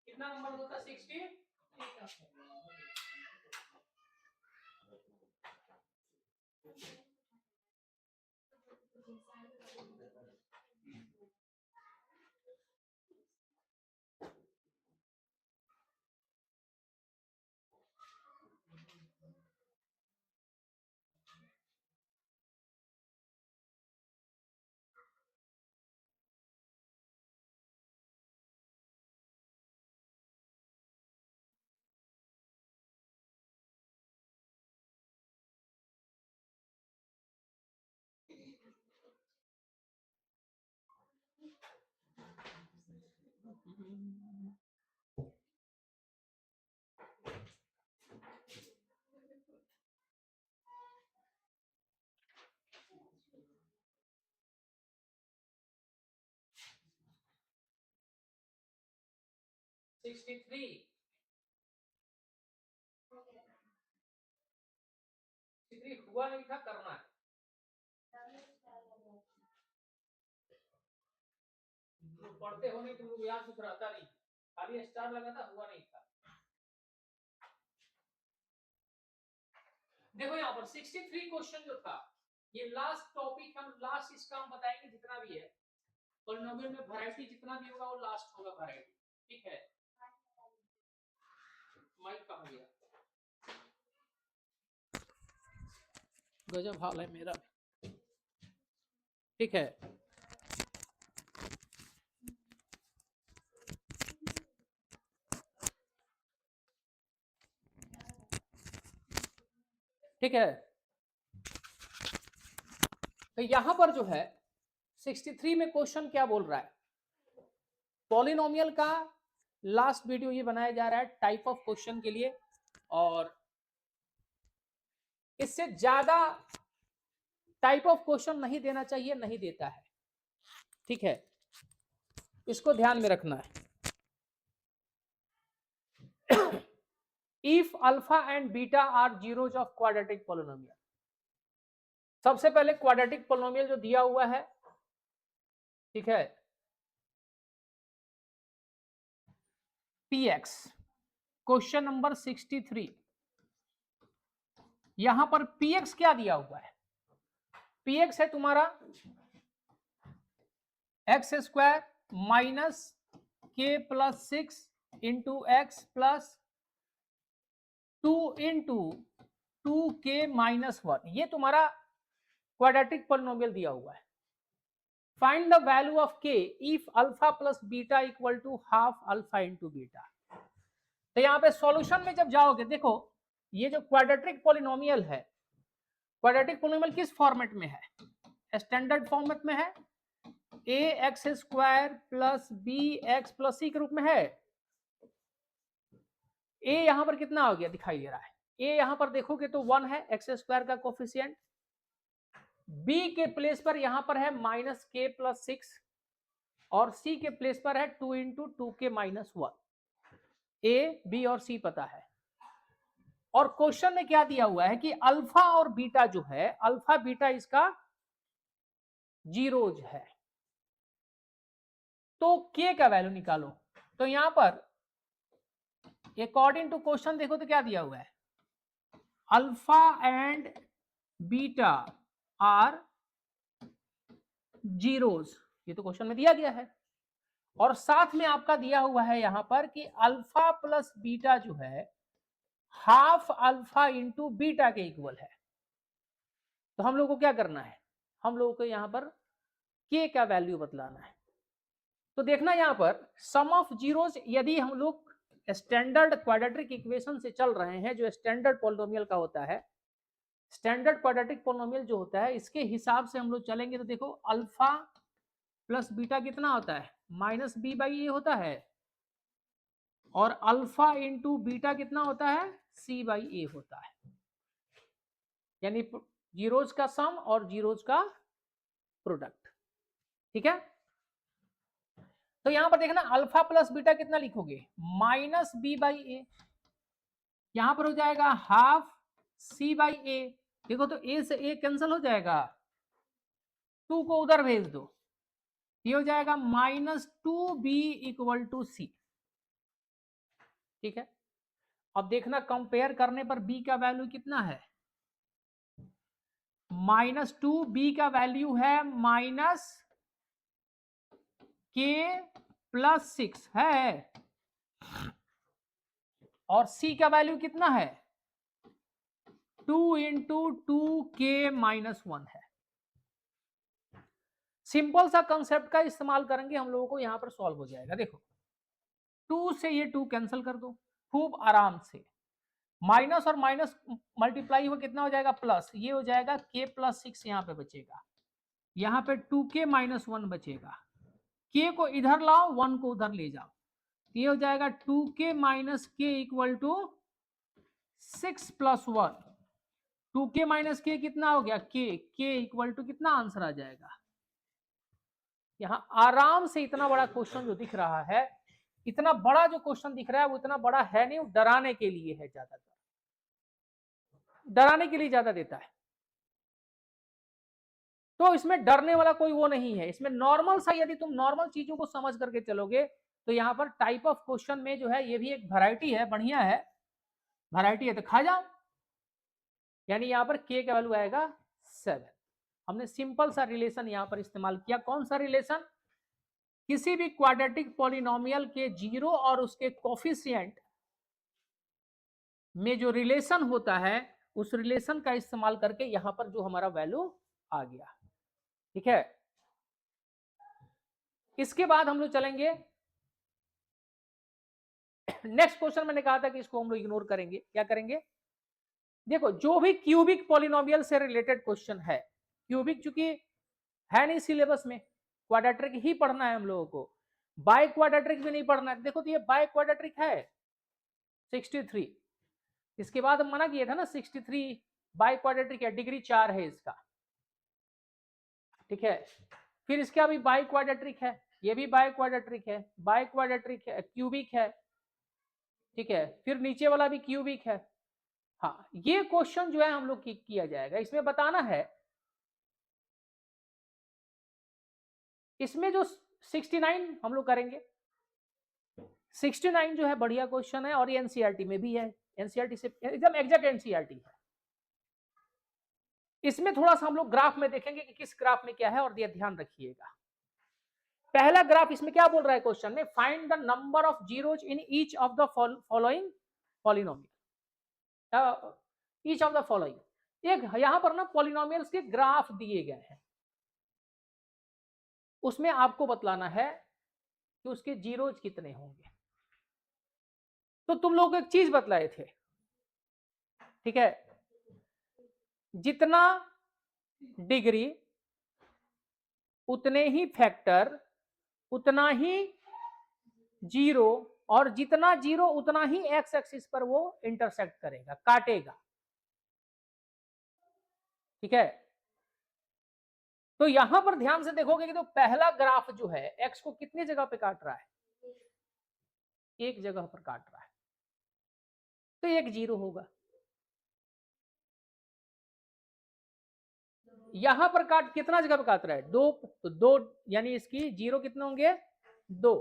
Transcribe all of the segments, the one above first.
कितना नंबर होता है? 60। हुआ नहीं था, करना है। पढ़ते होने तुम लोग याद कुछ रहता नहीं, खाली स्टार लगा था, हुआ नहीं था। देखो यहाँ पर 63 क्वेश्चन जो था, ये लास्ट टॉपिक, हम लास्ट इसका हम बताएंगे जितना भी है पॉलिनोमियल में वैरायटी जितना भी होगा वो लास्ट होगा वैरायटी, ठीक है। माइक कहाँ गया? गजब हाल है मेरा, ठीक है। ठीक है, तो यहां पर जो है 63 में क्वेश्चन क्या बोल रहा है, पॉलिनोमियल का लास्ट वीडियो ये बनाया जा रहा है टाइप ऑफ क्वेश्चन के लिए, और इससे ज्यादा टाइप ऑफ क्वेश्चन नहीं देना चाहिए, नहीं देता है, ठीक है, इसको ध्यान में रखना है। If alpha and beta are zeros of quadratic polynomial, सबसे पहले क्वाड्रेटिक पॉलिनोमियल जो दिया हुआ है, ठीक है, px, क्वेश्चन नंबर 63, यहां पर px क्या दिया हुआ है, px है तुम्हारा x square minus k plus 6 into x plus 2 into 2k minus 1, ये तुम्हारा क्वाड्रेटिक पॉलिनोमियल दिया हुआ है। Find the value of k if alpha plus beta equal to half alpha into beta. तो यहां पे सॉल्यूशन में जब जाओगे, देखो ये जो क्वाड्रेटिक पॉलिनोमियल है, क्वाड्रेटिक पॉलिनोमियल किस फॉर्मेट में है, स्टैंडर्ड फॉर्मेट में है, a x square plus b x plus c के रूप में है। ए यहां पर कितना हो गया दिखाई दे रहा है, ए यहां पर देखोगे तो 1 है, एक्स स्क्वायर का कोफिशिएंट, बी के प्लेस पर यहां पर है माइनस के प्लस 6, और सी के प्लेस पर है 2 into 2k minus 1। A B और सी पता है, और क्वेश्चन में क्या दिया हुआ है कि अल्फा और बीटा जो है, अल्फा बीटा इसका जीरोज है, तो के का वैल्यू निकालो। तो यहां पर अकॉर्डिंग टू क्वेश्चन देखो तो क्या दिया हुआ है, alpha and beta are zeros, ये तो क्वेश्चन में दिया गया है, और साथ में आपका दिया हुआ है यहां पर कि अल्फा प्लस बीटा जो है हाफ अल्फा इंटू बीटा के इक्वल है। तो हम लोग को क्या करना है, हम लोगों को यहां पर के का वैल्यू बतलाना है। तो देखना यहां पर सम ऑफ जीरोज, यदि हम लोग स्टैंडर्ड क्वाड्रेटिक इक्वेशन से चल रहे हैं, जो स्टैंडर्ड पॉलिनोमियल का होता है, स्टैंडर्ड क्वाड्रेटिक पॉलिनोमियल जो होता है, इसके हिसाब से हम लोग चलेंगे तो देखो अल्फा प्लस बीटा कितना होता है, माइनस बी बाई ए होता है, और अल्फा इंटू बीटा कितना होता है, सी बाई ए होता है, यानी जीरोज का सम और जीरोज का प्रोडक्ट, ठीक है। तो यहां पर देखना अल्फा प्लस बीटा कितना लिखोगे, माइनस बी बाई ए, यहां पर हो जाएगा हाफ सी बाई ए, देखो तो ए से ए कैंसिल हो जाएगा, 2 को उधर भेज दो, ये हो जाएगा -2b इक्वल टू सी। ठीक है, अब देखना कंपेयर करने पर b का वैल्यू कितना है, -2b का वैल्यू है -k+6 है, और c का वैल्यू कितना है 2 × 2k-1 है। सिंपल सा कंसेप्ट का इस्तेमाल करेंगे हम लोगों को यहां पर सॉल्व हो जाएगा। देखो 2 से ये 2 कैंसिल कर दो खूब आराम से, माइनस और माइनस मल्टीप्लाई हो कितना हो जाएगा प्लस, ये हो जाएगा k+6 यहाँ पे बचेगा, यहाँ पे 2k-1 बचेगा, k को इधर लाओ 1 को उधर ले जाओ, ये हो जाएगा 2k-k इक्वल टू 6 + 1। 2k-k कितना हो गया k इक्वल टू कितना आंसर आ जाएगा। यहां आराम से इतना बड़ा क्वेश्चन जो दिख रहा है, इतना बड़ा जो क्वेश्चन दिख रहा है वो इतना बड़ा है नहीं, वो डराने के लिए है, ज्यादातर डराने के लिए ज्यादा देता है। तो इसमें डरने वाला कोई वो नहीं है, इसमें नॉर्मल सा यदि तुम नॉर्मल चीजों को समझ करके चलोगे तो यहाँ पर टाइप ऑफ क्वेश्चन में जो है ये भी एक वैरायटी है, बढ़िया है, वैरायटी है तो खा जाओ। यानी यहाँ पर k का वैल्यू आएगा 7। हमने सिंपल सा रिलेशन यहाँ पर इस्तेमाल किया। कौन सा रिलेशन, किसी भी क्वाड्रेटिक पॉलिनोमियल के जीरो और उसके कोफिशिएंट में जो रिलेशन होता है उस रिलेशन का इस्तेमाल करके यहां पर जो हमारा वैल्यू आ गया। ठीक है, इसके बाद हम लोग चलेंगे नेक्स्ट क्वेश्चन। मैंने कहा था कि इसको हम लोग इग्नोर करेंगे, क्या करेंगे, देखो जो भी क्यूबिक पॉलिनोमियल से रिलेटेड क्वेश्चन है, क्यूबिक चूंकि है नहीं सिलेबस में, क्वाड्रेटिक ही पढ़ना है हम लोगों को, बाय क्वाड्रेटिक भी नहीं पढ़ना है। देखो तो ये बाय क्वाड्रेटिक है 63, इसके बाद हम मना किया था ना 63 बाय क्वाड्रेटिक है, डिग्री 4 है इसका। ठीक है, फिर इसका भी बाय क्वाड्रेटिक है, ये भी बाय क्वाड्रेटिक है, बाय क्वाड्रेटिक है, क्यूबिक है। ठीक है, फिर नीचे वाला भी क्यूबिक है। हाँ, ये क्वेश्चन जो है हम लोग किया जाएगा, इसमें बताना है, इसमें जो 69 हम लोग करेंगे, 69 जो है बढ़िया क्वेश्चन है और ये एनसीईआरटी में भी है, एनसीईआरटी से एकदम एग्जैक्ट एनसीईआरटी है। इसमें थोड़ा सा हम लोग ग्राफ में देखेंगे कि किस ग्राफ में क्या है, और ये ध्यान रखिएगा। पहला ग्राफ इसमें क्या बोल रहा है क्वेश्चन में, find the number of zeros in each of the following polynomial, each of the following. एक यहां पर ना पॉलिनोमियल्स के ग्राफ दिए गए हैं, उसमें आपको बतलाना है कि उसके जीरोज कितने होंगे। तो तुम लोग एक चीज बतलाए थे, ठीक है, जितना डिग्री उतने ही फैक्टर उतना ही जीरो, और जितना जीरो उतना ही एक्स एक्सिस पर वो इंटरसेक्ट करेगा, काटेगा। ठीक है, तो यहां पर ध्यान से देखोगे कि तो पहला ग्राफ जो है एक्स को कितनी जगह पे काट रहा है, एक जगह पर काट रहा है, तो एक जीरो होगा। यहां पर काट कितना जगह पे काट रहा है, दो, तो दो, यानी इसकी जीरो कितने होंगे, दो।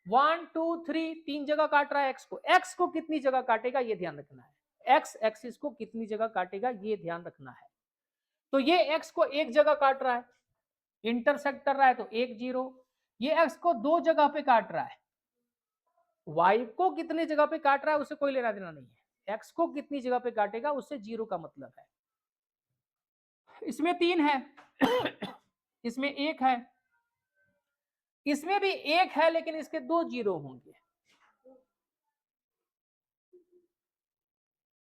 1 2 3 तीन जगह काट रहा है एक्स को, एक्स को कितनी जगह काटेगा ये ध्यान रखना है, एक्स एक्सिस को कितनी जगह काटेगा ये ध्यान रखना है। तो ये एक्स को एक जगह काट रहा है, इंटरसेक्ट कर रहा है, तो एक जीरो। ये एक्स को दो जगह पे काट रहा है, वाई को कितनी जगह पे काट रहा है उससे कोई लेना देना नहीं है, एक्स को कितनी जगह पे काटेगा उससे जीरो का मतलब है। इसमें 3 है इसमें 1 है, इसमें भी 1 है, लेकिन इसके 2 जीरो होंगे।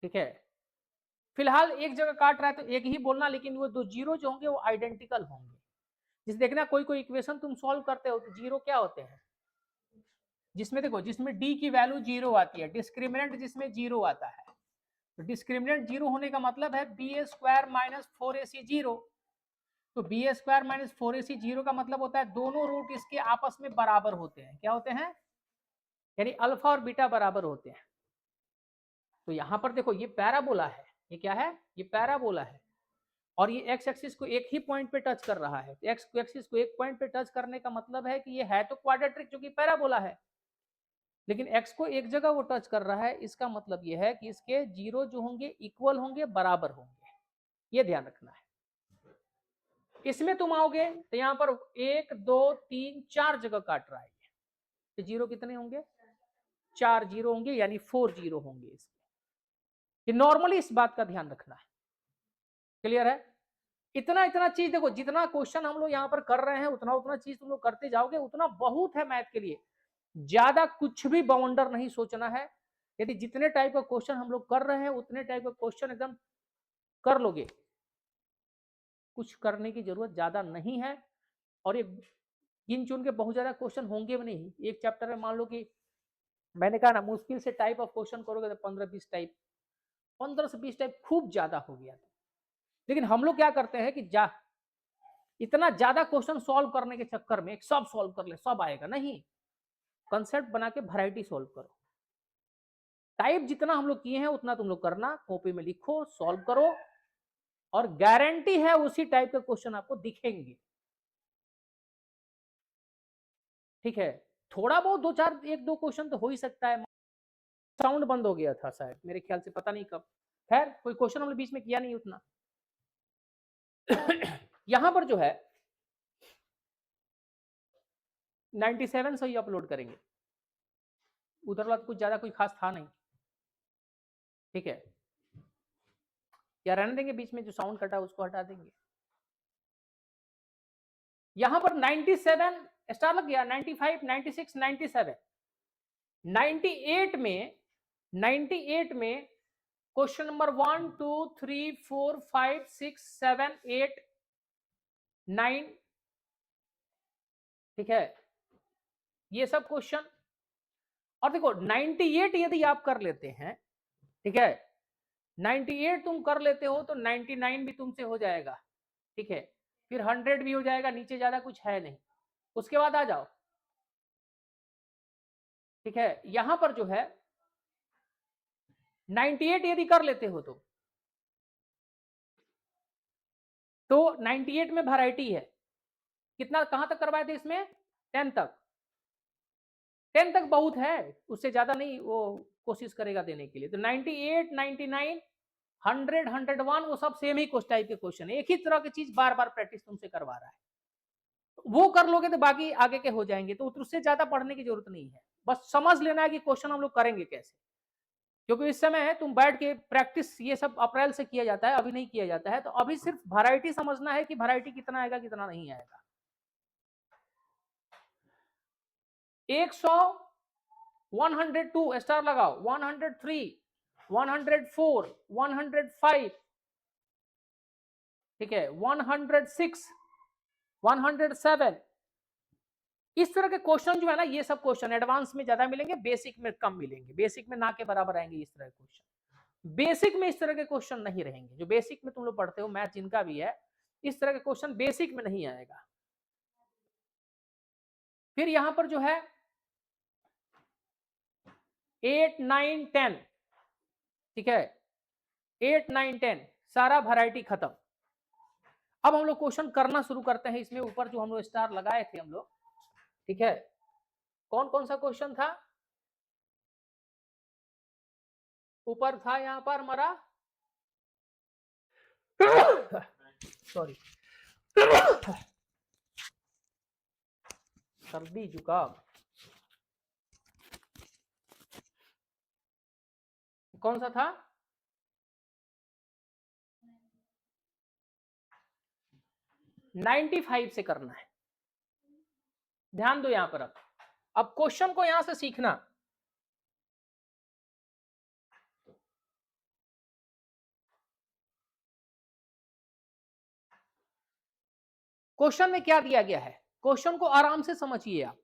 ठीक है, फिलहाल एक जगह काट रहा है तो एक ही बोलना, लेकिन वो 2 जीरो जो होंगे वो आइडेंटिकल होंगे। जिस देखना कोई कोई इक्वेशन तुम सॉल्व करते हो तो जीरो क्या होते हैं, जिसमें देखो जिसमें डी की वैल्यू जीरो आती है, डिस्क्रिमिनेंट जिसमें जीरो आता है, तो डिस्क्रिमिनेंट जीरो होने का मतलब है b² - 4ac जीरो। तो b² - 4ac जीरो का मतलब होता है दोनों रूट इसके आपस में बराबर होते हैं, क्या होते हैं, यानी अल्फा और बीटा बराबर होते हैं। तो यहां पर देखो ये पैराबोला है, ये क्या है, ये पैराबोला है, और ये एक्स एक्सिस को एक ही पॉइंट पे टच कर रहा है। एक्स एक्सिस को एक पॉइंट पे टच करने का मतलब है कि ये है तो क्वाड्रेटिक क्योंकि पैराबोला है, लेकिन एक्स को एक जगह वो टच कर रहा है, इसका मतलब ये है कि इसके जीरो जो होंगे इक्वल होंगे, बराबर होंगे, ये ध्यान रखना है। इसमें तुम आओगे तो यहाँ पर 1 2 3 4 जगह काट रहा है, तो जीरो कितने होंगे, 4 जीरो होंगे, यानी 4 जीरो होंगे इसमें। ये नॉर्मली इस बात का ध्यान रखना है। क्लियर है? इतना इतना चीज देखो, जितना क्वेश्चन हम लोग यहाँ पर कर रहे हैं उतना उतना चीज तुम लोग करते जाओगे, उतना बहुत है मैथ के लिए। ज्यादा कुछ भी बाउंडर नहीं सोचना है। यदि जितने टाइप का क्वेश्चन हम लोग कर रहे हैं उतने टाइप का क्वेश्चन एकदम कर लोगे, कुछ करने की जरूरत ज्यादा नहीं है। और ये गिन चुन के बहुत ज्यादा क्वेश्चन होंगे भी नहीं। एक चैप्टर में मान लो कि मैंने कहा ना मुश्किल से टाइप ऑफ क्वेश्चन करोगे तो 15-20 टाइप, 15 से 20 टाइप खूब ज्यादा हो गया। लेकिन हम लोग क्या करते हैं कि इतना ज्यादा क्वेश्चन सॉल्व करने के चक्कर में सब सॉल्व कर ले सब आएगा, नहीं। कंसेप्ट बना के वैरायटी सॉल्व करो। टाइप जितना हम लोग किए हैं उतना तुम लोग करना, कॉपी में लिखो, सॉल्व करो, और गारंटी है उसी टाइप के क्वेश्चन आपको दिखेंगे। ठीक है? थोड़ा बहुत दो चार एक दो क्वेश्चन तो हो ही सकता है। साउंड बंद हो गया था शायद मेरे ख्याल से, पता नहीं कब। खैर कोई क्वेश्चन हमने बीच में किया नहीं उतना। यहां पर जो है 97 से ही अपलोड करेंगे, उधर वाला कुछ ज्यादा कोई खास था नहीं। ठीक है? या रहने देंगे, बीच में जो साउंड कटा उसको हटा देंगे। यहां पर 97 स्टार लग गया, 95 96 97 98 में 98 में क्वेश्चन नंबर 1 2 3 4 5 6 7 8 9, ठीक है, ये सब क्वेश्चन। और देखो 98 यदि आप कर लेते हैं, ठीक है, 98 तुम कर लेते हो तो 99 भी तुमसे हो जाएगा। ठीक है? फिर 100 भी हो जाएगा, नीचे ज्यादा कुछ है नहीं। उसके बाद आ जाओ। ठीक है? यहां पर जो है 98 यदि कर लेते हो तो 98 में वैरायटी है। कितना, कहां तक करवाए थे इसमें? 10 तक। 10 तक बहुत है, उससे ज्यादा नहीं वो कोशिश करेगा देने के लिए। तो 98 99 100 101 वो सब सेम ही टाइप के क्वेश्चन है, एक ही तरह की चीज बार बार प्रैक्टिस तुमसे करवा रहा है। वो कर लोगे तो बाकी आगे के हो जाएंगे, तो उससे ज्यादा पढ़ने की जरूरत नहीं है। बस समझ लेना है कि क्वेश्चन हम लोग करेंगे कैसे, क्योंकि इस समय तुम बैठ के प्रैक्टिस ये सब अप्रैल से किया जाता है, अभी नहीं किया जाता है। तो अभी सिर्फ वैरायटी समझना है कि वैरायटी कितना आएगा कितना नहीं आएगा। 100 102 स्टार लगाओ, 103 104 105, ठीक है, 106 107। इस तरह के क्वेश्चन जो है ना, ये सब क्वेश्चन एडवांस में ज्यादा मिलेंगे, बेसिक में कम मिलेंगे। बेसिक में ना के बराबर आएंगे इस तरह के क्वेश्चन। बेसिक में इस तरह के क्वेश्चन नहीं रहेंगे। जो बेसिक में तुम लोग पढ़ते हो मैथ जिनका भी है, इस तरह के क्वेश्चन बेसिक में नहीं आएगा। फिर यहां पर जो है 8 9 10, ठीक है, 8 9 10 सारा वैरायटी खत्म। अब हम लोग क्वेश्चन करना शुरू करते हैं। इसमें ऊपर जो हम लोग स्टार लगाए थे हम लोग, ठीक है, कौन कौन सा क्वेश्चन था? ऊपर था यहां पर हमारा सॉरी सर्दी जुकाम, कौन सा था? $95 से करना है। ध्यान दो यहां पर। अब क्वेश्चन को यहां से सीखना। क्वेश्चन में क्या दिया गया है, क्वेश्चन को आराम से समझिए आप।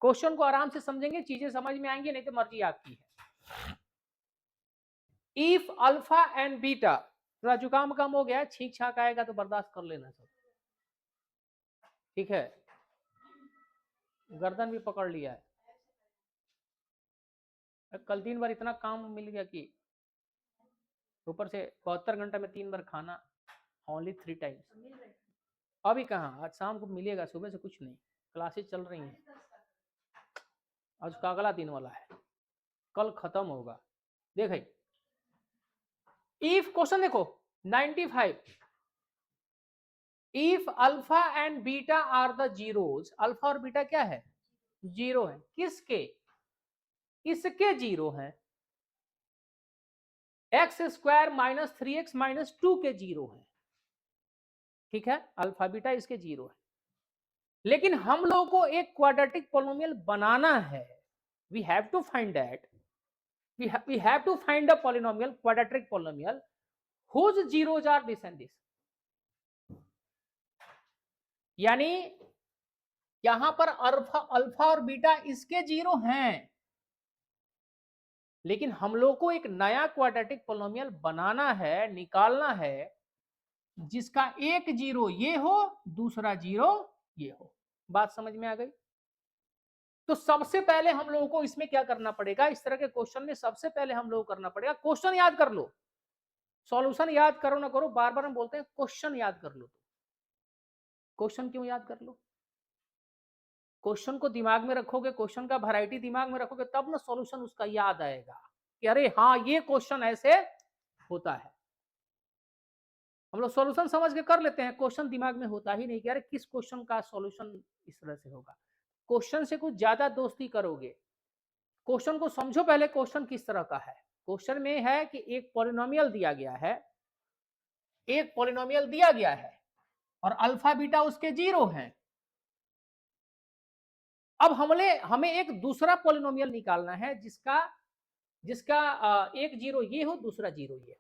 क्वेश्चन को आराम से समझेंगे चीजें समझ में आएंगी, नहीं तो मर्जी आपकी है। इफ अल्फा एंड बीटा, थोड़ा जुकाम कम हो गया, छींक छाक आएगा तो बर्दाश्त कर लेना सब, ठीक है। गर्दन भी पकड़ लिया है, कल 3 बार इतना काम मिल गया कि ऊपर से 72 घंटा में 3 बार खाना। Only 3 times. अभी कहाँ, आज शाम को मिलेगा, सुबह से कुछ नहीं, क्लासेस चल रही हैं, आज का अगला दिन वाला है, कल खत्म होगा। देखे इफ क्वेश्चन देखो 95, if alpha and beta are the zeros, alpha और बीटा क्या है, जीरो है, किसके, इसके जीरो है, x square minus 3x minus 2 के जीरो है, ठीक है, अल्फा बीटा इसके जीरो है। लेकिन हम लोगों को एक क्वाड्रेटिक पॉलिनोमियल बनाना है, we have to find that, we have to find a polynomial, quadratic polynomial whose zeros are this and this, यानी यहां पर अल्फा और बीटा इसके जीरो हैं, लेकिन हम लोग को एक नया क्वाड्रेटिक पॉलिनोमियल बनाना है, निकालना है, जिसका एक जीरो ये हो, दूसरा जीरो ये हो। बात समझ में आ गई? तो सबसे पहले हम लोगों को इसमें क्या करना पड़ेगा, इस तरह के क्वेश्चन में सबसे पहले हम लोग करना पड़ेगा, क्वेश्चन याद कर लो, सॉल्यूशन याद करो ना करो, बार बार हम बोलते हैं क्वेश्चन याद कर लो। क्वेश्चन क्यों याद कर लो, क्वेश्चन को दिमाग में रखोगे, क्वेश्चन का वैरायटी दिमाग में रखोगे, तब ना सॉल्यूशन उसका याद आएगा कि अरे हाँ ये क्वेश्चन ऐसे होता है। हम लोग सॉल्यूशन समझ के कर लेते हैं, क्वेश्चन दिमाग में होता ही नहीं कि अरे किस क्वेश्चन का सॉल्यूशन इस तरह से होगा। क्वेश्चन से कुछ ज्यादा दोस्ती करोगे, क्वेश्चन को समझो पहले, क्वेश्चन किस तरह का है। क्वेश्चन में है कि एक पॉलिनोमियल दिया गया है, एक पॉलिनोमियल दिया गया है और अल्फा बीटा उसके जीरो हैं। अब हमें एक दूसरा पॉलिनोमियल निकालना है जिसका एक जीरो ये हो, दूसरा जीरो ये,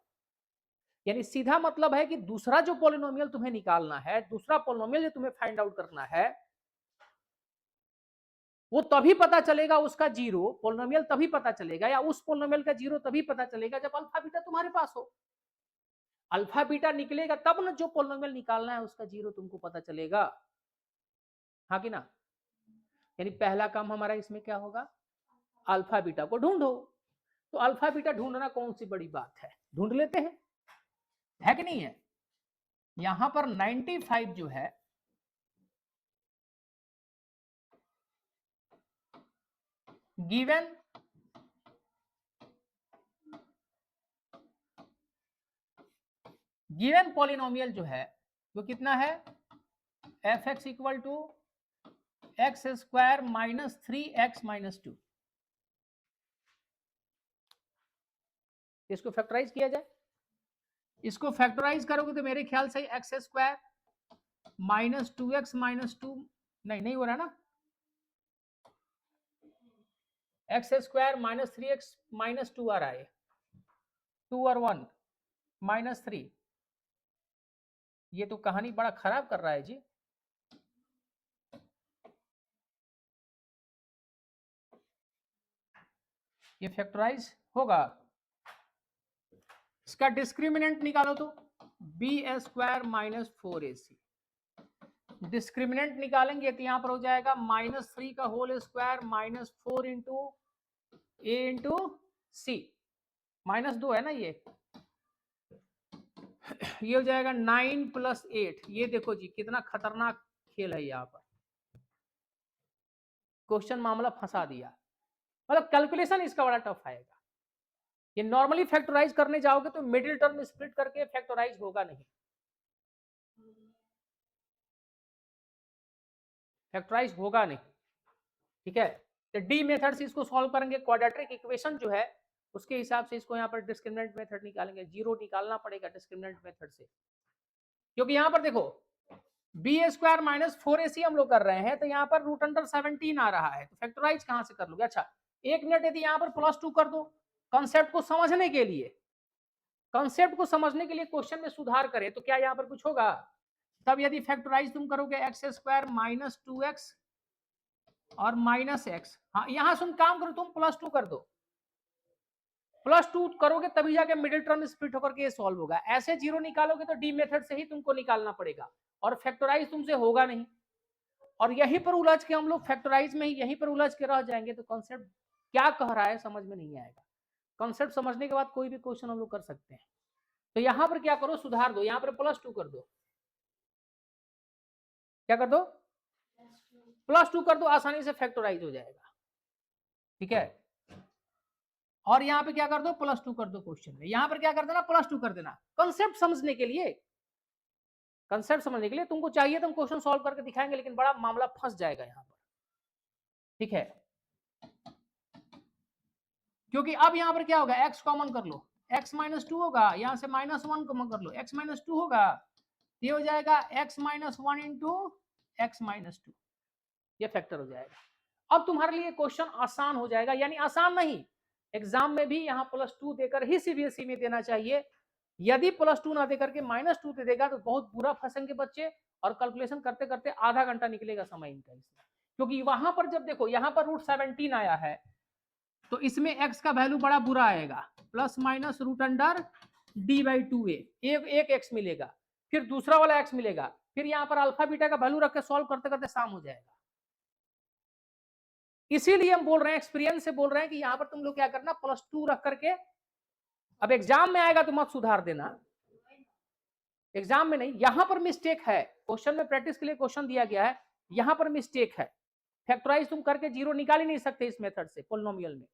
यानी सीधा मतलब है कि दूसरा जो पॉलिनोमियल तुम्हें निकालना है, दूसरा पॉलिनोमियल जो तुम्हें फाइंड आउट करना है, वो तभी पता चलेगा उसका जीरो, पॉलिनोमियल तभी पता चलेगा, या उस पॉलिनोमियल का जीरो तभी पता चलेगा जब अल्फा बीटा तुम्हारे पास हो। अल्फा बीटा निकलेगा तब ना जो पॉलिनोमियल निकालना है उसका जीरो तुमको पता चलेगा, हाँ कि ना। यानी पहला काम हमारा इसमें क्या होगा, अल्फा बीटा को ढूंढो। तो अल्फा बीटा ढूंढना कौन सी बड़ी बात है, ढूंढ लेते हैं, है कि नहीं है। यहां पर 95 जो है, गिवन पॉलिनोमियल जो है वो कितना है, f x equal to x square minus 3x minus 2। इसको फैक्टराइज किया जाए, इसको फैक्टराइज करोगे तो मेरे ख्याल से x square minus 2x minus 2, नहीं हो रहा ना, x square minus 3x minus 2 आ रहा है, 2 और 1 माइनस 3, ये तो कहानी बड़ा खराब कर रहा है जी। ये फैक्टराइज होगा, इसका डिस्क्रिमिनेंट निकालो तो B square minus 4ac, discriminant निकालेंगे तो यहां पर हो जाएगा माइनस 3 का होल स्क्वायर माइनस 4 इंटू ए इंटू सी, माइनस 2 है ना ये हो जाएगा 9 प्लस 8। ये देखो जी कितना खतरनाक खेल है, यहाँ पर क्वेश्चन मामला फंसा दिया, मतलब कैलकुलेशन इसका बड़ा टफ आएगा। ये नॉर्मली फैक्टराइज करने जाओगे तो मिडिल टर्म स्प्लिट करके फैक्टराइज होगा नहीं, फैक्टराइज होगा नहीं, ठीक है। तो डी मेथड से इसको सॉल्व करेंगे, क्वाड्रेटिक इक्वेशन जो है उसके हिसाब से इसको यहाँ पर डिस्क्रिमिनेंट मेथड निकालेंगे, जीरो निकालना पड़ेगा डिस्क्रिमिनेंट मेथड से, क्योंकि यहाँ पर देखो बी स्क्वायर माइनस 4ac हम लोग कर रहे हैं, तो यहाँ पर रूट अंडर 17 आ रहा है, तो फैक्टराइज कहाँ से कर लोगे। अच्छा एक मिनट यदि यहाँ पर +2 कर दो, कॉन्सेप्ट को समझने के लिए, कॉन्सेप्ट को समझने के लिए क्वेश्चन में सुधार करें तो क्या यहाँ पर कुछ होगा। तब यदि फैक्टराइज तुम करोगे एक्स स्क्वायर माइनस 2x और माइनस x, हाँ यहाँ सुन काम करो तुम +2 कर दो, +2 करोगे तभी जाके मिडिल टर्म स्प्लिट होकर के ये सॉल्व होगा। ऐसे जीरो निकालोगे तो डी मेथड से ही तुमको निकालना पड़ेगा और फैक्टराइज तुमसे होगा नहीं, और यहीं पर उलझ के हम लोग फैक्टराइज में ही यहीं पर उलझ के रह जाएंगे, तो कॉन्सेप्ट क्या कह रहा है समझ में नहीं आएगा। कॉन्सेप्ट समझने के बाद कोई भी क्वेश्चन हम लोग कर सकते हैं। तो यहां पर क्या करो, सुधार दो, यहां पर +2 कर दो, क्या कर दो, +2 कर दो, आसानी से फैक्टराइज हो जाएगा। ठीक है, और यहां पे क्या कर दो, +2 कर दो क्वेश्चन में, यहां पर क्या कर देना, +2 कर देना, कंसेप्ट समझने के लिए, कंसेप्ट समझने के लिए। तुमको चाहिए तो हम क्वेश्चन सॉल्व करके दिखाएंगे, लेकिन बड़ा मामला फंस जाएगा यहां पर। ठीक है, क्योंकि अब यहां पर क्या होगा, x कॉमन कर लो, x -2 होगा, यहां से -1 कॉमन कर लो, x -2 होगा, ये हो जाएगा x -1 इंटू x -2, ये फैक्टर हो जाएगा। अब तुम्हारे लिए क्वेश्चन आसान हो जाएगा, यानी आसान नहीं, एग्जाम में भी यहाँ +2 देकर ही सीबीएसई में देना चाहिए। यदि +2 ना देकर के -2 दे देगा तो बहुत बुरा फंसेंगे बच्चे, और कैलकुलेशन करते करते आधा घंटा निकलेगा समय इनका इसमें। क्योंकि वहां पर जब देखो, यहाँ पर √17 आया है, तो इसमें x का वैल्यू बड़ा बुरा आएगा, ±√d/2a, एक x मिलेगा, फिर दूसरा वाला x मिलेगा, फिर यहाँ पर अल्फा बीटा का वैल्यू रख के सॉल्व करते करते शाम हो जाएगा। इसीलिए हम बोल रहे हैं, एक्सपीरियंस से बोल रहे हैं कि यहाँ पर तुम लोग क्या करना, +2 रख करके, अब एग्जाम में आएगा तो मत सुधार देना, एग्जाम में नहीं, यहां पर मिस्टेक है, क्वेश्चन में प्रैक्टिस के लिए क्वेश्चन दिया गया है, यहां पर मिस्टेक है। फैक्टराइज तुम करके जीरो निकाल ही नहीं सकते इस मेथड से पॉलिनोमियल में।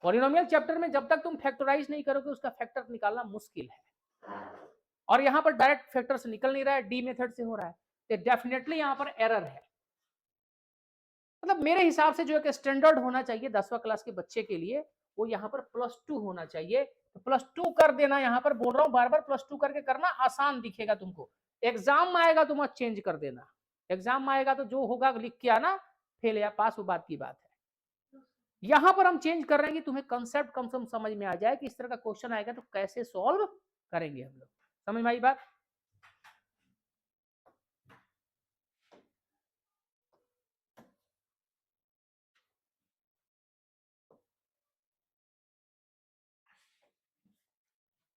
पॉलिनोमियल चैप्टर में जब तक तुम फैक्टराइज नहीं करोगे उसका फैक्टर निकालना मुश्किल है, और यहां पर डायरेक्ट फैक्टर से निकल नहीं रहा है, डी मेथड से हो रहा है, तो डेफिनेटली यहां पर एरर है। मतलब मेरे हिसाब से जो एक स्टैंडर्ड होना चाहिए 10वीं क्लास के बच्चे के लिए, वो यहाँ पर +2 होना चाहिए। तो +2 कर देना, यहाँ पर बोल रहा हूँ बार बार, +2 करके करना, आसान दिखेगा तुमको। एग्जाम में आएगा तो मत चेंज कर देना, एग्जाम में आएगा तो जो होगा लिख के आना, फेल या पास वो बात की बात है। यहाँ पर हम चेंज कर रहे हैं कि तुम्हें कंसेप्ट कम से कम समझ में आ जाए कि इस तरह का क्वेश्चन आएगा तो कैसे सॉल्व करेंगे हम लोग। समझ में आई बात?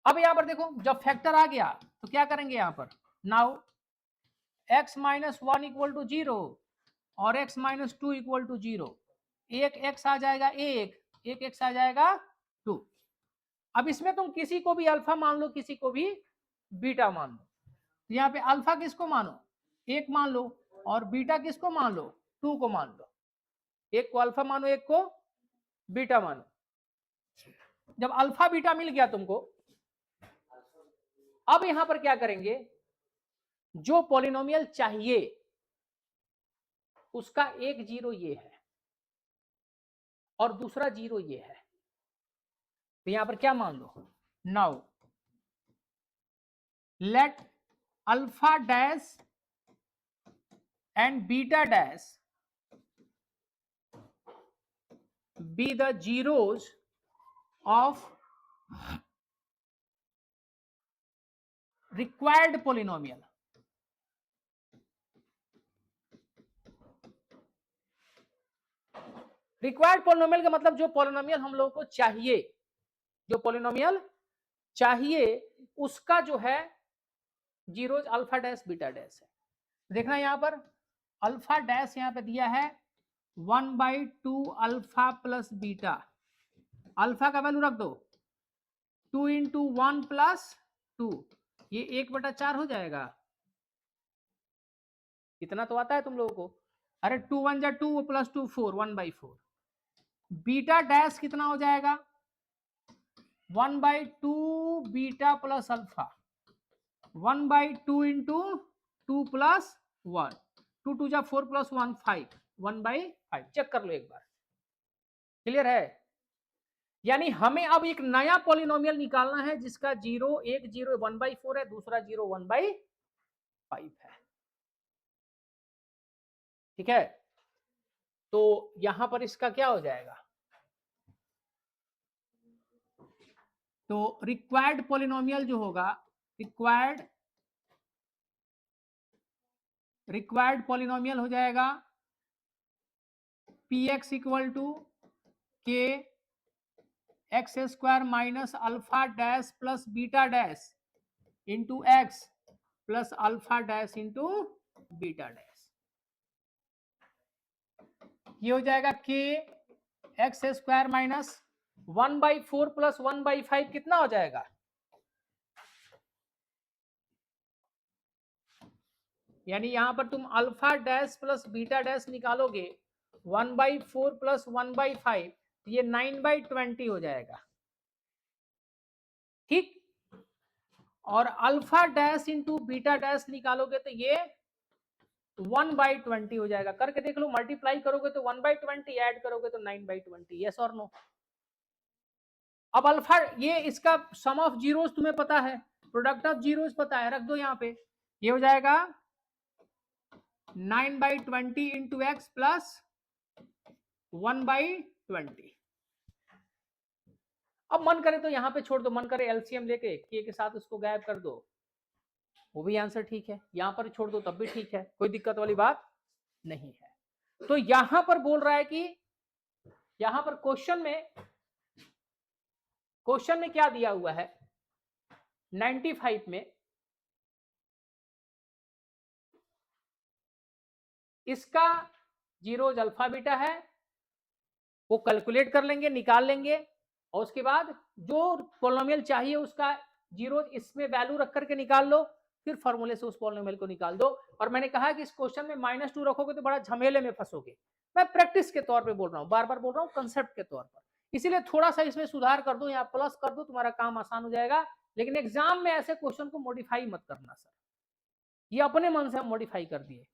अब यहां पर देखो, जब फैक्टर आ गया तो क्या करेंगे, यहां पर नाउ x -1 = 0 और x -2 = 0, एक x आ जाएगा, एक x आ जाएगा 2। अब इसमें तुम किसी को भी अल्फा मान लो, किसी को भी बीटा मान लो, तो यहाँ पे अल्फा किसको मानो, 1 मान लो, और बीटा किसको मान लो, 2 को मान लो। एक को अल्फा मानो, एक को बीटा मानो। जब अल्फा बीटा मिल गया तुमको, अब यहां पर क्या करेंगे, जो पॉलिनोमियल चाहिए उसका एक जीरो ये है और दूसरा जीरो ये है, तो यहां पर क्या मान लो, now let alpha dash and beta dash be the zeros of required polynomial। Required polynomial का मतलब जो पॉलिनोमियल हम लोगों को चाहिए, जो पॉलिनोमियल चाहिए उसका जो है zeros alpha dash beta dash है। देखना यहां पर अल्फा डैश यहां पे दिया है 1/2 अल्फा प्लस बीटा, अल्फा का वैल्यू रख दो 2 × 1 + 2, ये 1/4 हो जाएगा। इतना तो आता है तुम लोगों को, अरे 2 × 1 = 2 + 2 4, 1/4। बीटा डैश कितना हो जाएगा, 1/2 बीटा प्लस अल्फा, 1/2 × 2 + 1, 2 2 = 4 + 1 5, 1/5। चेक कर लो एक बार, क्लियर है? यानी हमें अब एक नया पॉलिनोमियल निकालना है जिसका जीरो, एक जीरो 1/4 है, दूसरा जीरो 1/5 है। ठीक है, तो यहां पर इसका क्या हो जाएगा, तो रिक्वायर्ड पॉलिनोमियल जो होगा, रिक्वायर्ड पॉलिनोमियल हो जाएगा px = k x² minus alpha dash plus beta dash into x plus alpha dash into beta dash. ये हो जाएगा k x² माइनस 1/4 + 1/5 कितना हो जाएगा, यानी यहां पर तुम alpha dash plus beta dash निकालोगे 1/4 प्लस 1/5, ये 9/20 हो जाएगा, ठीक। और alpha dash into beta dash निकालोगे तो ये 1/20 हो जाएगा। करके देख लो, मल्टीप्लाई करोगे तो 1/20, ऐड करोगे तो 9/20। यस और नो? अब अल्फा, ये इसका सम ऑफ जीरोस तुम्हें पता है, प्रोडक्ट ऑफ जीरोस पता है, रख दो यहाँ पे। ये हो जाएगा 9/20 इंटू एक्स प्लस 1/20। अब मन करे तो यहाँ पे छोड़ दो, मन करे एलसीएम लेके के साथ उसको गायब कर दो, वो भी आंसर ठीक है। यहां पर छोड़ दो तब भी ठीक है, कोई दिक्कत वाली बात नहीं है। तो यहां पर बोल रहा है कि यहां पर क्वेश्चन में क्या दिया हुआ है, 95 में इसका जीरोज अल्फा बीटा है, वो कैलकुलेट कर लेंगे, निकाल लेंगे, और उसके बाद जो पॉलिनोमियल चाहिए उसका जीरोज इसमें वैल्यू रख करके निकाल लो, फिर फॉर्मूले से उस पॉलिनोमियल को निकाल दो। और मैंने कहा कि इस क्वेश्चन में -2 रखोगे तो बड़ा झमेले में फंसोगे। मैं प्रैक्टिस के तौर पे बोल रहा हूँ, बार बार बोल रहा हूँ, कंसेप्ट के तौर पर, इसीलिए थोड़ा सा इसमें सुधार कर दो, यहाँ प्लस कर दो, तुम्हारा काम आसान हो जाएगा। लेकिन एग्जाम में ऐसे क्वेश्चन को मॉडिफाई मत करना सर, ये अपने मन से हम मॉडिफाई कर दिए,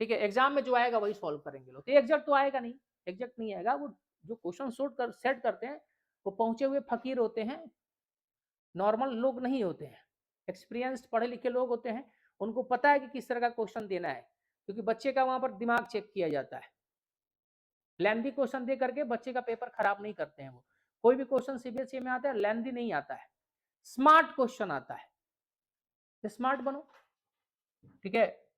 ठीक है। एग्जाम में जो आएगा वही सॉल्व करेंगे लोग, एग्जैक्ट तो आएगा नहीं, एग्जैक्ट नहीं आएगा। वो जो क्वेश्चन सेट करते हैं वो पहुंचे हुए फकीर होते हैं, नॉर्मल लोग नहीं होते हैं, एक्सपीरियंस्ड पढ़े लिखे लोग होते हैं, उनको पता है कि किस तरह का क्वेश्चन देना है, क्योंकि बच्चे का वहां पर दिमाग चेक किया जाता है। लेंथी क्वेश्चन दे करके बच्चे का पेपर खराब नहीं करते हैं वो। कोई भी क्वेश्चन सीबीएसई में आता है लेंथी नहीं आता है, स्मार्ट क्वेश्चन आता है, स्मार्ट बनो, ठीक है।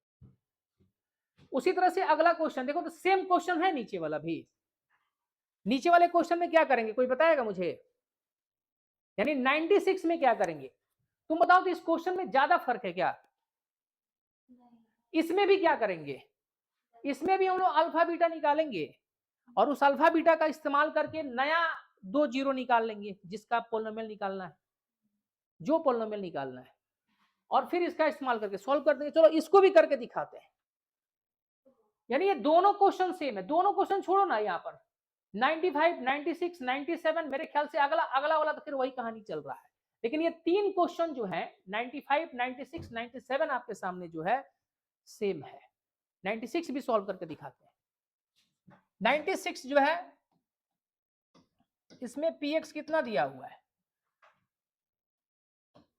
उसी तरह से अगला क्वेश्चन देखो, तो सेम क्वेश्चन है नीचे वाला भी। नीचे वाले क्वेश्चन में क्या करेंगे, कोई बताएगा मुझे? यानी 96 में क्या करेंगे तुम बताओ, तो इस क्वेश्चन में ज्यादा फर्क है क्या? इसमें भी क्या करेंगे, इसमें भी हम लोग अल्फा बीटा निकालेंगे, और उस अल्फा बीटा का इस्तेमाल करके नया 2 जीरो निकाल लेंगे, जिसका पॉलिनोमियल निकालना है, जो पॉलिनोमियल निकालना है, और फिर इसका इस्तेमाल करके सॉल्व कर देंगे। चलो इसको भी करके दिखाते हैं। यानी ये दोनों क्वेश्चन सेम है, दोनों क्वेश्चन छोड़ो ना, यहाँ पर 95, 96, 97, मेरे ख्याल से अगला वाला तो फिर वही कहानी चल रहा है। लेकिन ये 3 क्वेश्चन जो है 95, 96, 97 आपके सामने जो है सेम है। 96 भी सॉल्व करके दिखाते हैं। 96 जो है इसमें px कितना दिया हुआ है,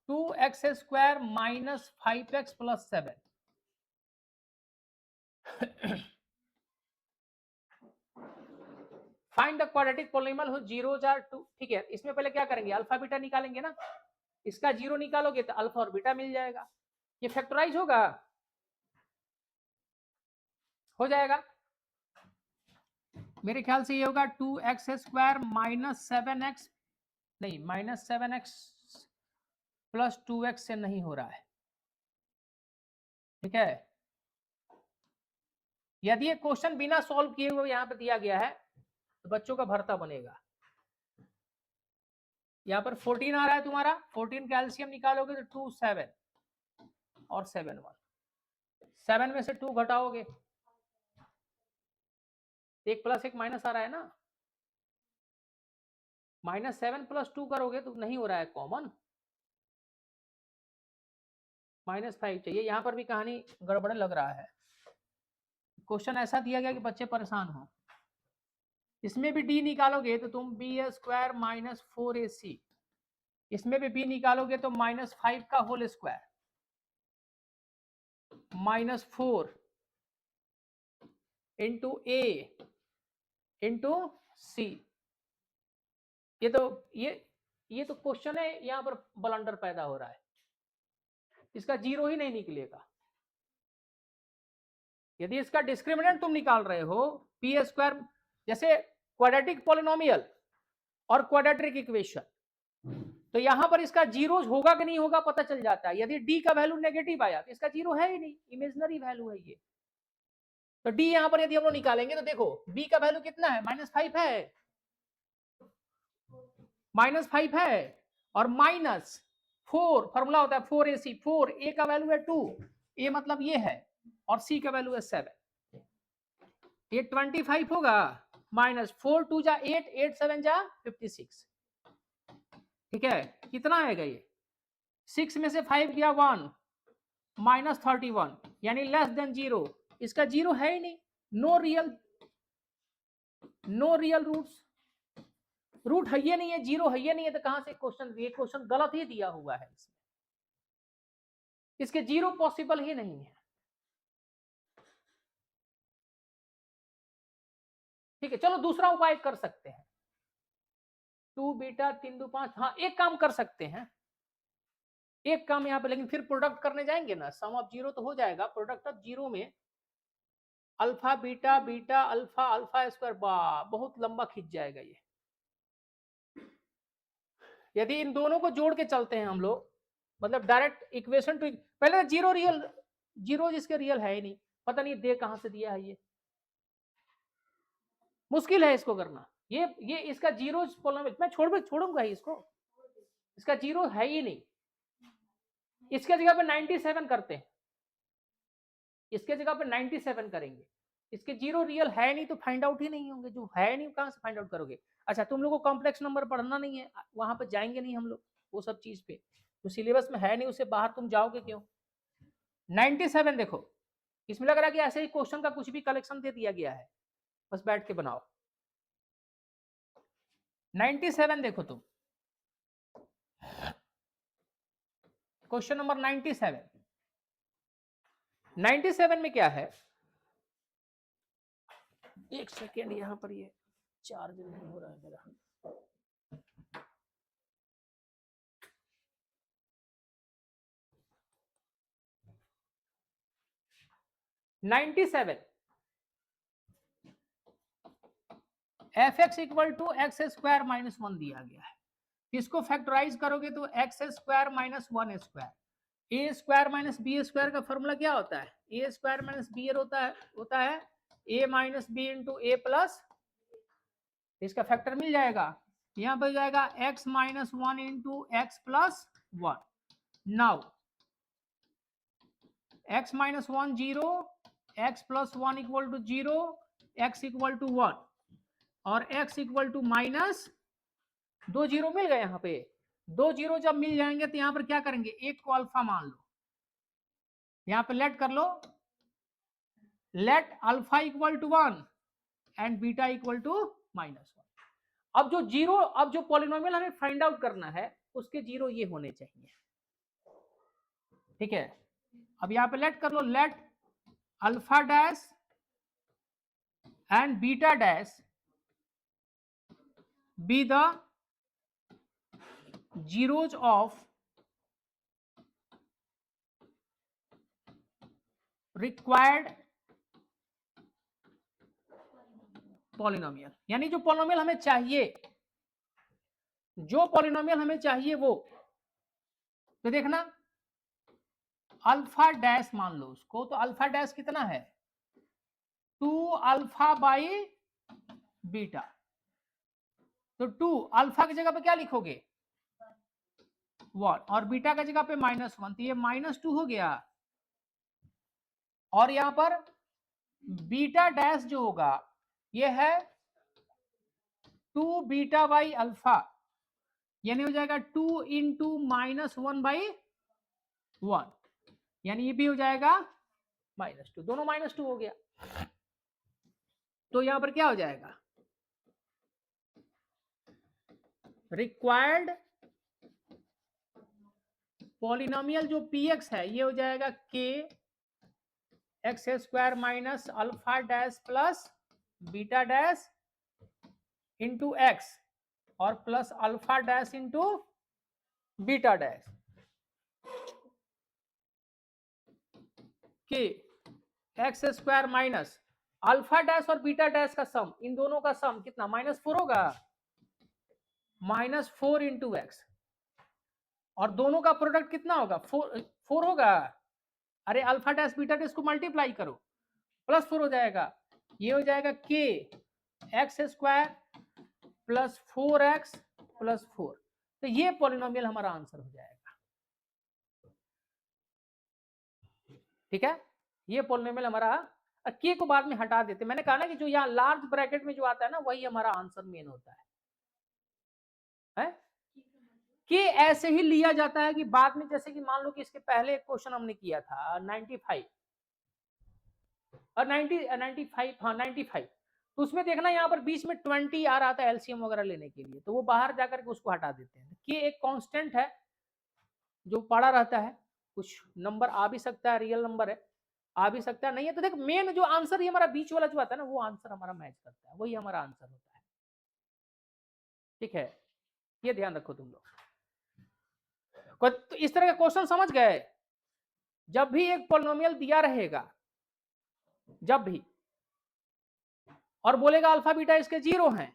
2x² minus 5x plus 7। Find the quadratic polynomial हो जीरोज आर 2, ठीक है। इसमें पहले क्या करेंगे, अल्फा बीटा निकालेंगे ना, इसका जीरो निकालोगे तो अल्फा और बीटा मिल जाएगा, ये फैक्टराइज होगा, हो जाएगा। मेरे ख्याल से ये होगा 2x² माइनस 7x, नहीं -7x प्लस 2x से नहीं हो रहा है, ठीक है। यदि ये क्वेश्चन बिना सॉल्व किए हुए यहाँ पे दिया गया है तो बच्चों का भरता बनेगा। यहाँ पर 14 आ रहा है तुम्हारा, 14 का एलसीएम निकालोगे तो 2 7 और 7 1, 7 में से 2 घटाओगे, 1 प्लस 1 माइनस आ रहा है ना, -7 प्लस 2 करोगे तो नहीं हो रहा है कॉमन, -5 चाहिए। यहाँ पर भी कहानी गड़बड़ लग रहा है, क्वेश्चन ऐसा दिया गया कि बच्चे परेशान हो। इसमें भी d निकालोगे तो तुम b² माइनस 4ac, इसमें भी b निकालोगे तो -5 का whole square -4 into a into c। ये तो क्वेश्चन है, यहाँ पर ब्लंडर पैदा हो रहा है, इसका जीरो ही नहीं निकलेगा। यदि इसका डिस्क्रिमिनेंट तुम निकाल रहे हो p², जैसे क्वाड्रेटिक पॉलिनोमियल और क्वाड्रेटिक इक्वेशन, तो यहां पर इसका जीरोज होगा कि नहीं होगा पता चल जाता है। यदि d का वैल्यू नेगेटिव आया तो इसका जीरो है ही नहीं, इमेजिनरी वैल्यू है ये। तो d यहां पर यदि हम लोग निकालेंगे तो देखो b का वैल्यू कितना है, -5 है, -5 है, और -4 फॉर्मूला होता है 4ac, 4 a का वैल्यू है 2, ए मतलब ये है और सी का वैल्यू है 7, ये 25 होगा माइनस 4 2 जा 8 8 7 जा 56, ठीक है कितना आएगा ये 6 में से 5 गया 1 माइनस 31 यानी लेस देन 0, इसका 0 है ही नहीं, नो रियल रूट है ये नहीं है, 0 है ये नहीं है, तो कहां से क्वेश्चन, ये क्वेश्चन गलत ही दिया हुआ है इसमें, इसके 0 पॉसिबल ही नहीं है, ठीक है। चलो दूसरा उपाय कर सकते हैं, 2 बीटा 3 2 5, हाँ एक काम कर सकते हैं, एक काम यहाँ पे, लेकिन फिर प्रोडक्ट करने जाएंगे ना, सम ऑफ 0 तो हो जाएगा, प्रोडक्ट ऑफ 0 में alpha beta beta alpha alpha square, बहुत लंबा खींच जाएगा ये, यदि इन दोनों को जोड़ के चलते हैं हम लोग, मतलब डायरेक्ट इक्वेशन टू, पहले जीरो रियल, जीरो जिसके रियल है ही नहीं, पता नहीं दे कहां से दिया है, ये मुश्किल है इसको करना, ये इसका जीरो मैं छोड़ूंगा ही इसको, इसका जीरो है ही नहीं, इसके जगह पे 97 करते हैं, इसके जगह पे 97 करेंगे, इसके जीरो रियल है नहीं तो फाइंड आउट ही नहीं होंगे, जो है नहीं कहां से फाइंड आउट करोगे। अच्छा तुम लोगों को कॉम्प्लेक्स नंबर पढ़ना नहीं है, वहां पे जाएंगे नहीं हम लोग वो सब चीज पे, तो सिलेबस में है नहीं, उससे बाहर तुम जाओगे क्यों। 97 देखो, इसमें लग रहा है कि ऐसे ही क्वेश्चन का कुछ भी कलेक्शन दे दिया गया है, बस बैठ के बनाओ। 97 देखो तुम, क्वेश्चन नंबर 97, 97 में क्या है, एक सेकेंड यहां पर ये चार्ज नहीं हो रहा है मेरा, f x equal to x square minus 1 दिया गया है, इसको फैक्टराइज करोगे तो x square minus 1 square, A square minus B square का फॉर्मूला क्या होता है, ए स्क्वायर माइनस बी होता है A minus B into A plus, इसका फैक्टर मिल जाएगा, यहां पर जाएगा x minus 1 into x plus 1, now x minus 1 0, x plus 1 equal to 0, x equal to 1 और x equal to minus, 2 zero मिल गए, यहाँ पे 2 जीरो जब मिल जाएंगे तो यहाँ पर क्या करेंगे, एक को अल्फा मान लो, यहाँ पे लेट कर लो, let alpha equal to 1 and beta equal to minus 1, अब जो जीरो, अब जो पॉलिनोमियल हमें फाइंड आउट करना है उसके जीरो ये होने चाहिए, ठीक है। अब यहाँ पे लेट कर लो, let alpha dash and beta dash be the zeros of required polynomial, यानी जो पॉलिनोमियल हमें चाहिए, जो पॉलिनोमियल हमें चाहिए वो, तो देखना अल्फा डैश मान लो उसको, तो अल्फा डैश कितना है 2 अल्फा बाई बीटा, तो 2 अल्फा की जगह पे क्या लिखोगे 1 और बीटा की जगह पे -1, तो ये -2 हो गया, और यहां पर बीटा डैश जो होगा ये है 2 बीटा बाई अल्फा, यानी हो जाएगा 2 इंटू -1 बाई 1, यानी ये भी हो जाएगा -2, दोनों -2 हो गया, तो यहां पर क्या हो जाएगा रिक्वायर्ड पॉलिनोमियल जो px है ये हो जाएगा k x square minus alpha dash plus beta dash into x और plus alpha dash into beta dash, k x square minus alpha dash और बीटा डैश का सम, इन दोनों का सम कितना -4 होगा, -4 इंटू एक्स, और दोनों का प्रोडक्ट कितना होगा 4 होगा, अरे अल्फा डैश बीटा डैश को मल्टीप्लाई करो +4 हो जाएगा, ये हो जाएगा के x square plus 4x plus 4, तो ये पॉलिनोमियल हमारा आंसर हो जाएगा, ठीक है, ये पोलिनोमियल हमारा के को बाद में हटा देते। मैंने कहा ना कि जो यहाँ लार्ज ब्रैकेट में जो आता है ना वही हमारा आंसर मेन होता है? कि ऐसे ही लिया जाता है कि बाद में, जैसे कि मान लो कि इसके पहले एक क्वेश्चन हमने किया था 95 और 95, हाँ 95, तो उसमें देखना यहाँ पर बीच में 20 आ रहा था एलसीएम वगैरह लेने के लिए, तो वो बाहर जाकर के उसको हटा देते हैं कि एक कांस्टेंट है जो पड़ा रहता है, कुछ नंबर आ भी सकता है, रियल नंबर है, आ भी सकता है, नहीं है। तो देख मेन जो आंसर ही हमारा बीच वाला जो आता है ना वो आंसर हमारा मैच करता है, वही हमारा आंसर होता है। ठीक है, ये ध्यान रखो तुम लोग। तो इस तरह का क्वेश्चन समझ गए? जब भी एक पॉलिनोमियल दिया रहेगा, जब भी, और बोलेगा अल्फा बीटा इसके 0 हैं,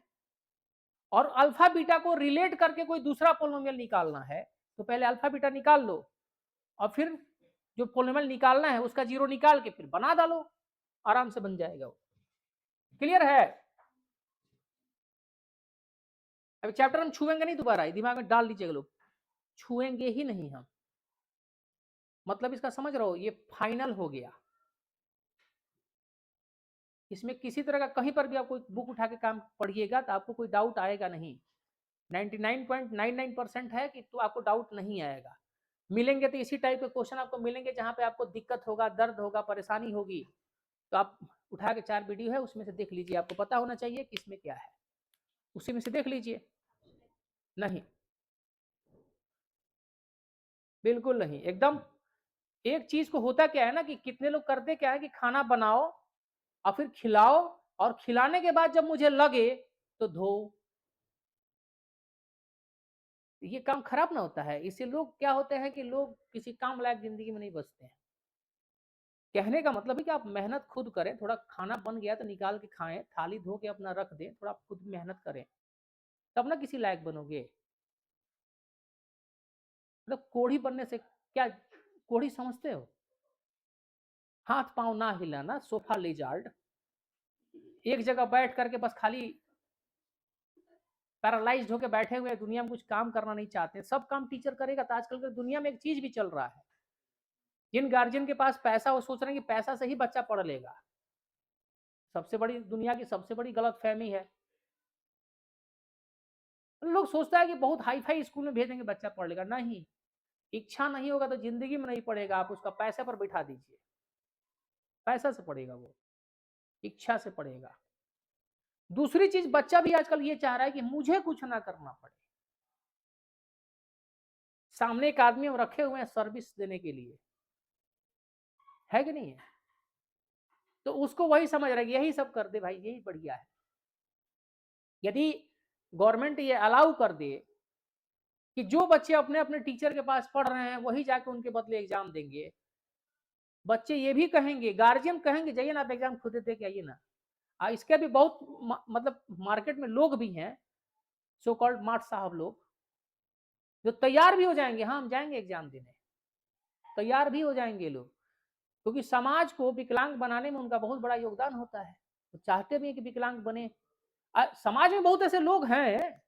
और अल्फा बीटा को रिलेट करके कोई दूसरा पॉलिनोमियल निकालना है, तो पहले अल्फा बीटा निकाल लो और फिर जो पॉलिनोमियल निकालना है उसका 0 निकाल के फिर बना डालो, आराम से बन जाएगा वो। क्लियर है? अभी चैप्टर हम छुएंगे नहीं दोबारा, दिमाग में डाल लीजिएगा लोग, छुएंगे ही नहीं हम, मतलब इसका समझ रहे हो, ये फाइनल हो गया। इसमें किसी तरह का कहीं पर भी आप कोई बुक उठा के काम पढ़िएगा तो आपको कोई डाउट आएगा नहीं। 99.99% है कि तो आपको डाउट नहीं आएगा। मिलेंगे तो इसी टाइप के क्वेश्चन आपको मिलेंगे जहां पे आपको दिक्कत होगा, दर्द होगा, परेशानी होगी, तो आप उठा के 4 वीडियो है उसमें से देख लीजिए, आपको पता होना चाहिए कि इसमें क्या है, उसी में से देख लीजिए। नहीं, बिल्कुल नहीं, एकदम। एक चीज को होता क्या है ना कि कितने लोग करते क्या है कि खाना बनाओ और फिर खिलाओ, और खिलाने के बाद जब मुझे लगे तो धो। ये काम खराब ना होता है, इससे लोग क्या होते हैं कि लोग किसी काम लायक जिंदगी में नहीं बचते हैं। कहने का मतलब है कि आप मेहनत खुद करें, थोड़ा खाना बन गया तो निकाल के खाएं, थाली धो के अपना रख दें, थोड़ा खुद मेहनत करें, तब ना किसी लायक बनोगे। मतलब कोढ़ी बनने से क्या, कोढ़ी समझते हो? हाथ पांव ना हिलाना, सोफा लिजार्ड, एक जगह बैठ करके बस खाली पैरालाइज्ड होकर बैठे हुए, दुनिया में कुछ काम करना नहीं चाहते। सब काम टीचर करेगा तो आजकल की दुनिया में एक चीज भी चल रहा है, जिन गार्जियन के पास पैसा, वो सोच रहे हैं कि पैसा से ही बच्चा पढ़ लेगा। सबसे बड़ी, दुनिया की सबसे बड़ी गलत फहमी है। लोग सोचता है कि बहुत हाई फाई स्कूल में भेजेंगे बच्चा पढ़ लेगा, नहीं। इच्छा नहीं होगा तो जिंदगी में नहीं पढ़ेगा, आप उसका पैसे पर बिठा दीजिए, पैसा से पढ़ेगा वो, इच्छा से पढ़ेगा। दूसरी चीज, बच्चा भी आजकल ये चाह रहा है कि मुझे कुछ ना करना पड़े। सामने एक आदमी हम रखे हुए हैं सर्विस देने के लिए, है कि नहीं है, तो उसको वही समझ रहा है, यही सब कर दे भाई, यही बढ़िया है। यदि गवर्नमेंट ये अलाउ कर दे कि जो बच्चे अपने अपने टीचर के पास पढ़ रहे हैं वही जाके उनके बदले एग्जाम देंगे, बच्चे ये भी कहेंगे, गार्जियन कहेंगे जाइए ना आप एग्जाम खुद दे के आइए ना। इसके भी बहुत मतलब मार्केट में लोग भी हैं, सो कॉल्ड मार्ट साहब लोग, जो तैयार भी हो जाएंगे, हाँ हम जाएंगे एग्जाम देने, तैयार भी हो जाएंगे लोग, क्योंकि समाज को विकलांग बनाने में उनका बहुत बड़ा योगदान होता है। तो चाहते भी हैं कि विकलांग बने। समाज में बहुत ऐसे लोग हैं,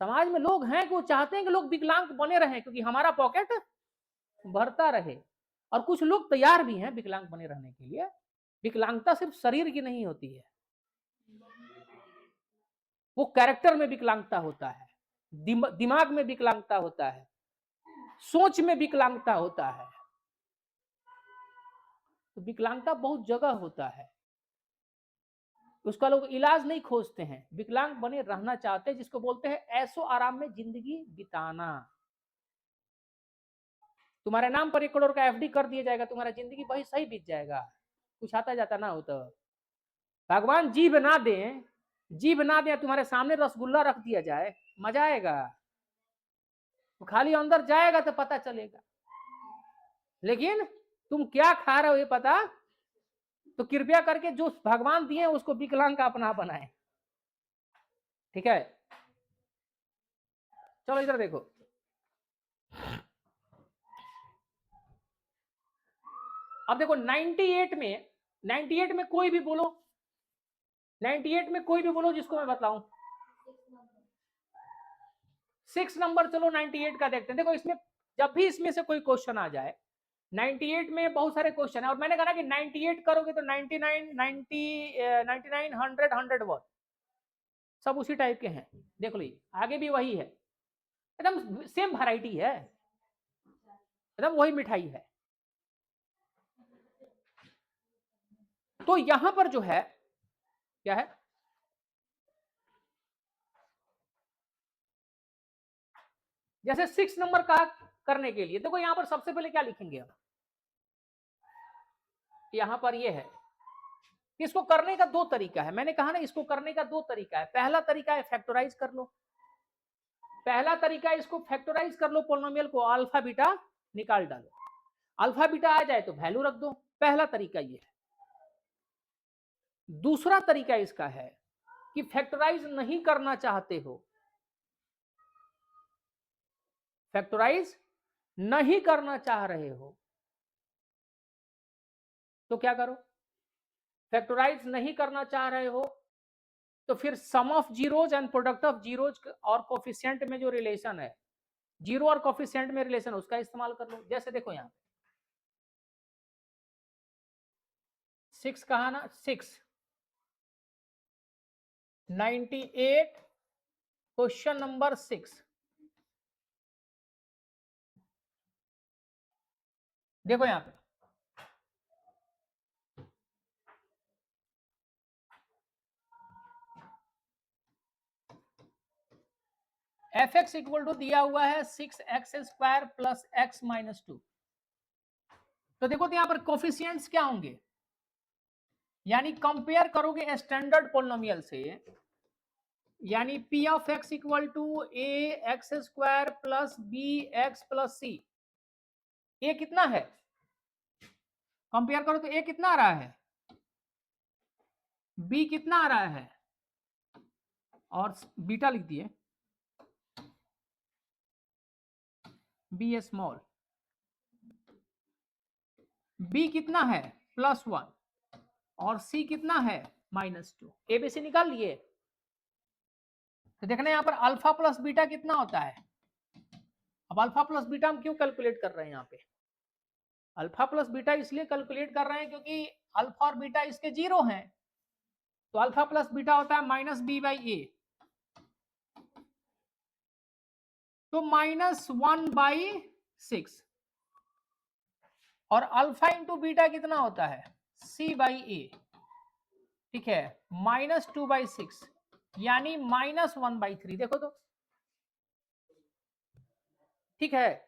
समाज में लोग हैं कि वो चाहते हैं कि लोग विकलांग बने रहें, क्योंकि हमारा पॉकेट भरता रहे। और कुछ लोग तैयार भी हैं विकलांग बने रहने के लिए। विकलांगता सिर्फ शरीर की नहीं होती है, वो कैरेक्टर में विकलांगता होता है, दिमाग में विकलांगता होता है, सोच में विकलांगता होता है। तो विकलांगता बहुत जगह होता है, उसका लोग इलाज नहीं खोजते हैं, विकलांग बने रहना चाहते हैं, जिसको बोलते हैं ऐसो आराम में जिंदगी बिताना। तुम्हारे नाम पर 1 करोड़ का एफडी कर दिया जाएगा, तुम्हारा जिंदगी वही सही बीत जाएगा, कुछ आता जाता ना हो तो। भगवान जीभ ना दे, जीभ ना दे, तुम्हारे सामने रसगुल्ला रख दिया जाए, मजा आएगा? तो खाली अंदर जाएगा तो पता चलेगा, लेकिन तुम क्या खा रहे हो ये पता। तो कृपया करके जो भगवान दिए उसको विकलांग का अपना बनाए, ठीक है? चलो इधर देखो, अब देखो 98 में कोई भी बोलो, 98 में कोई भी बोलो जिसको मैं बताऊं। 6 नंबर, चलो 98 का देखते हैं। देखो इसमें जब भी इसमें से कोई क्वेश्चन आ जाए 98 में बहुत सारे क्वेश्चन है, और मैंने कहा ना कि 98 करोगे तो 99, 90, 99, 100, 101 सब उसी टाइप के हैं। देख लो ये आगे भी वही है, एकदम सेम वैरायटी है, एकदम वही मिठाई है। तो यहां पर जो है क्या है, जैसे 6 नंबर का करने के लिए देखो यहां पर सबसे पहले क्या लिखेंगे हम, यहां पर ये है, इसको करने का दो तरीका है, मैंने कहा ना इसको करने का दो तरीका है। पहला तरीका है फैक्टराइज कर लो, पहला तरीका है इसको फैक्टराइज कर लो, पोलिनोमियल को अल्फा बीटा निकाल डालो, अल्फा बीटा आ जाए तो वैल्यू रख दो, पहला तरीका ये है। दूसरा तरीका इसका है कि फैक्टराइज नहीं करना चाहते हो, फैक्टराइज नहीं करना चाह रहे हो तो क्या करो, फैक्टराइज नहीं करना चाह रहे हो तो फिर sum of zeros and product of zeros और कोफिशिएंट में जो रिलेशन है, जीरो और कोफिशिएंट में रिलेशन उसका इस्तेमाल कर लो। जैसे देखो यहां 6 कहा ना, 6 98 क्वेश्चन नंबर 6 देखो यहां पे एफ एक्स इक्वल टू दिया हुआ है 6x² प्लस x माइनस 2। तो देखो तो यहां पर कोफिशिएंट्स क्या होंगे, यानी कंपेयर करोगे स्टैंडर्ड पोलिनोमियल से, यानी p of x equal to ax² plus bx plus c, ये कितना है, कंपेयर करो तो a कितना आ रहा है, b कितना आ रहा है, और बीटा लिख दिए b स्मॉल, b कितना है +1 और c कितना है -2, एबीसी निकाल लिए। तो देखना यहाँ पर अल्फा प्लस बीटा कितना होता है, अब अल्फा प्लस बीटा हम क्यों कैलकुलेट कर रहे हैं, यहाँ पे अल्फा प्लस बीटा इसलिए कैलकुलेट कर रहे हैं क्योंकि अल्फा और बीटा इसके जीरो हैं, तो अल्फा प्लस बीटा होता है -b/a, तो -1/6, और अल्फा इंटू बीटा कितना होता है c/a, ठीक है, -2/6 यानी -1/3, देखो तो ठीक है।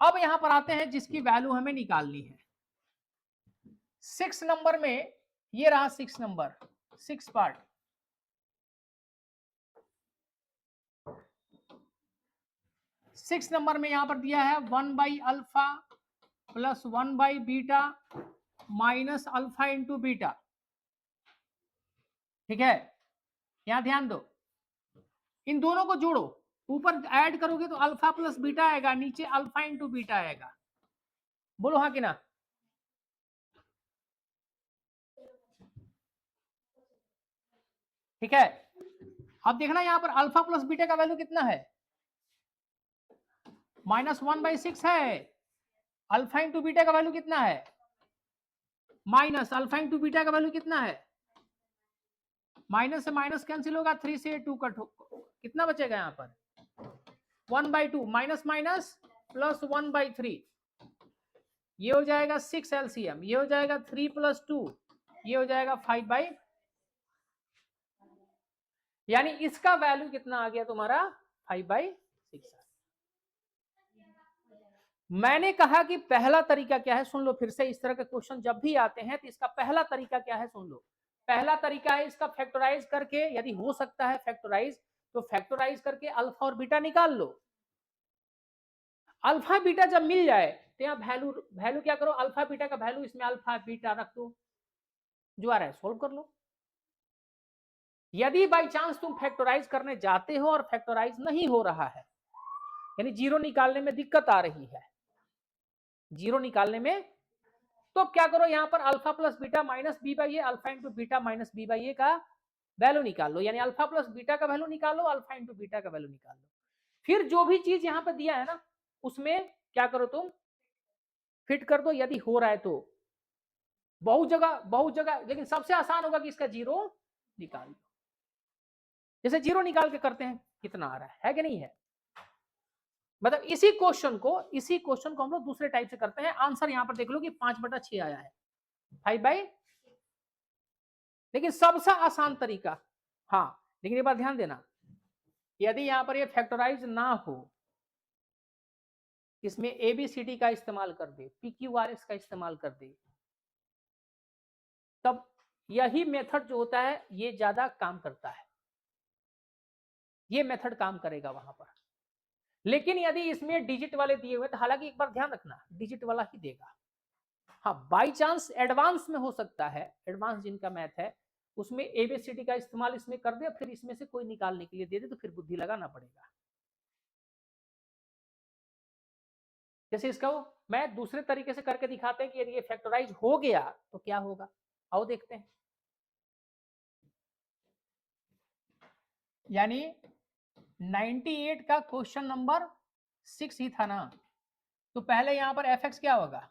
अब यहां पर आते हैं जिसकी वैल्यू हमें निकालनी है 6 नंबर में, ये रहा 6 नंबर, 6 पार्ट, 6 नंबर में यहां पर दिया है 1/अल्फा प्लस 1/बीटा माइनस अल्फा इंटू बीटा, ठीक है। यहां ध्यान दो, इन दोनों को जोड़ो, ऊपर ऐड करोगे तो अल्फा प्लस बीटा आएगा, नीचे अल्फा इंटू बीटा आएगा, बोलो हाँ कि ना। ठीक है, अब देखना यहां पर अल्फा प्लस बीटा का वैल्यू कितना है, -1/6 है, अल्फा इंटू बीटा का वैल्यू कितना है, माइनस अल्फा इंटू बीटा का वैल्यू कितना है, माइनस से माइनस कैंसिल होगा, 3 से 2 कट हो, कितना बचेगा यहाँ पर 1/2, माइनस माइनस प्लस 1/3, ये हो जाएगा 6 एलसीएम, ये हो जाएगा 3 + 2, ये हो जाएगा 5/, यानी इसका वैल्यू कितना आ गया तुम्हारा 5/6। मैंने कहा कि पहला तरीका क्या है, सुन लो फिर से, इस तरह के क्वेश्चन जब भी आते हैं तो इसका पहला तरीका क्या है सुन लो। पहला तरीका है इसका फैक्टराइज करके, यदि हो सकता है फैक्टराइज तो फैक्टराइज करके अल्फा और बीटा निकाल लो। अल्फा बीटा जब मिल जाए तो यहाँ वैल्यू वैल्यू क्या करो, अल्फा बीटा का वैल्यू इसमें अल्फा बीटा रख दो, जो आ रहा है सोल्व कर लो। यदि बाई चांस तुम फैक्टराइज करने जाते हो और फैक्टराइज नहीं हो रहा है, यानी जीरो निकालने में दिक्कत आ रही है, जीरो निकालने में, तो क्या करो यहां पर alpha plus beta minus b/a, alpha into beta minus b/a का वैल्यू निकाल लो, यानी अल्फा प्लस बीटा का वैल्यू निकालो, अल्फा इंटू बीटा का वैल्यू निकाल लो। फिर जो भी चीज यहां पर दिया है ना उसमें क्या करो तुम फिट कर दो यदि हो रहा है तो, बहुत जगह, लेकिन सबसे आसान होगा कि इसका जीरो निकाल दो। जैसे जीरो निकाल के करते हैं कितना आ रहा है कि नहीं है। मतलब इसी क्वेश्चन को हम लोग दूसरे टाइप से करते हैं। आंसर यहां पर देख लो कि 5/6 आया है, 5/, लेकिन सबसे आसान तरीका, हाँ लेकिन ये बात ध्यान देना, यदि यहां पर ये फैक्टराइज ना हो, इसमें ABCD का इस्तेमाल कर दे, PQRS का इस्तेमाल कर दे, तब यही मेथड जो होता है ये ज्यादा काम करता है, ये मेथड काम करेगा वहां पर। लेकिन यदि इसमें डिजिट वाले दिए हुए, तो हालांकि एक बार ध्यान रखना डिजिट वाला ही देगा। हाँ बाई चांस एडवांस में हो सकता है, एडवांस जिनका मैथ है उसमें ABCD का इस्तेमाल इसमें कर दे, फिर इसमें से कोई निकालने के लिए दे दे, तो फिर बुद्धि लगाना पड़ेगा। जैसे इसका मैं दूसरे तरीके से करके दिखाते हैं कि यदि ये फैक्टराइज हो गया तो क्या होगा, आओ देखते हैं। यानी 98 का क्वेश्चन नंबर 6 ही था ना, तो पहले यहां पर fx क्या होगा,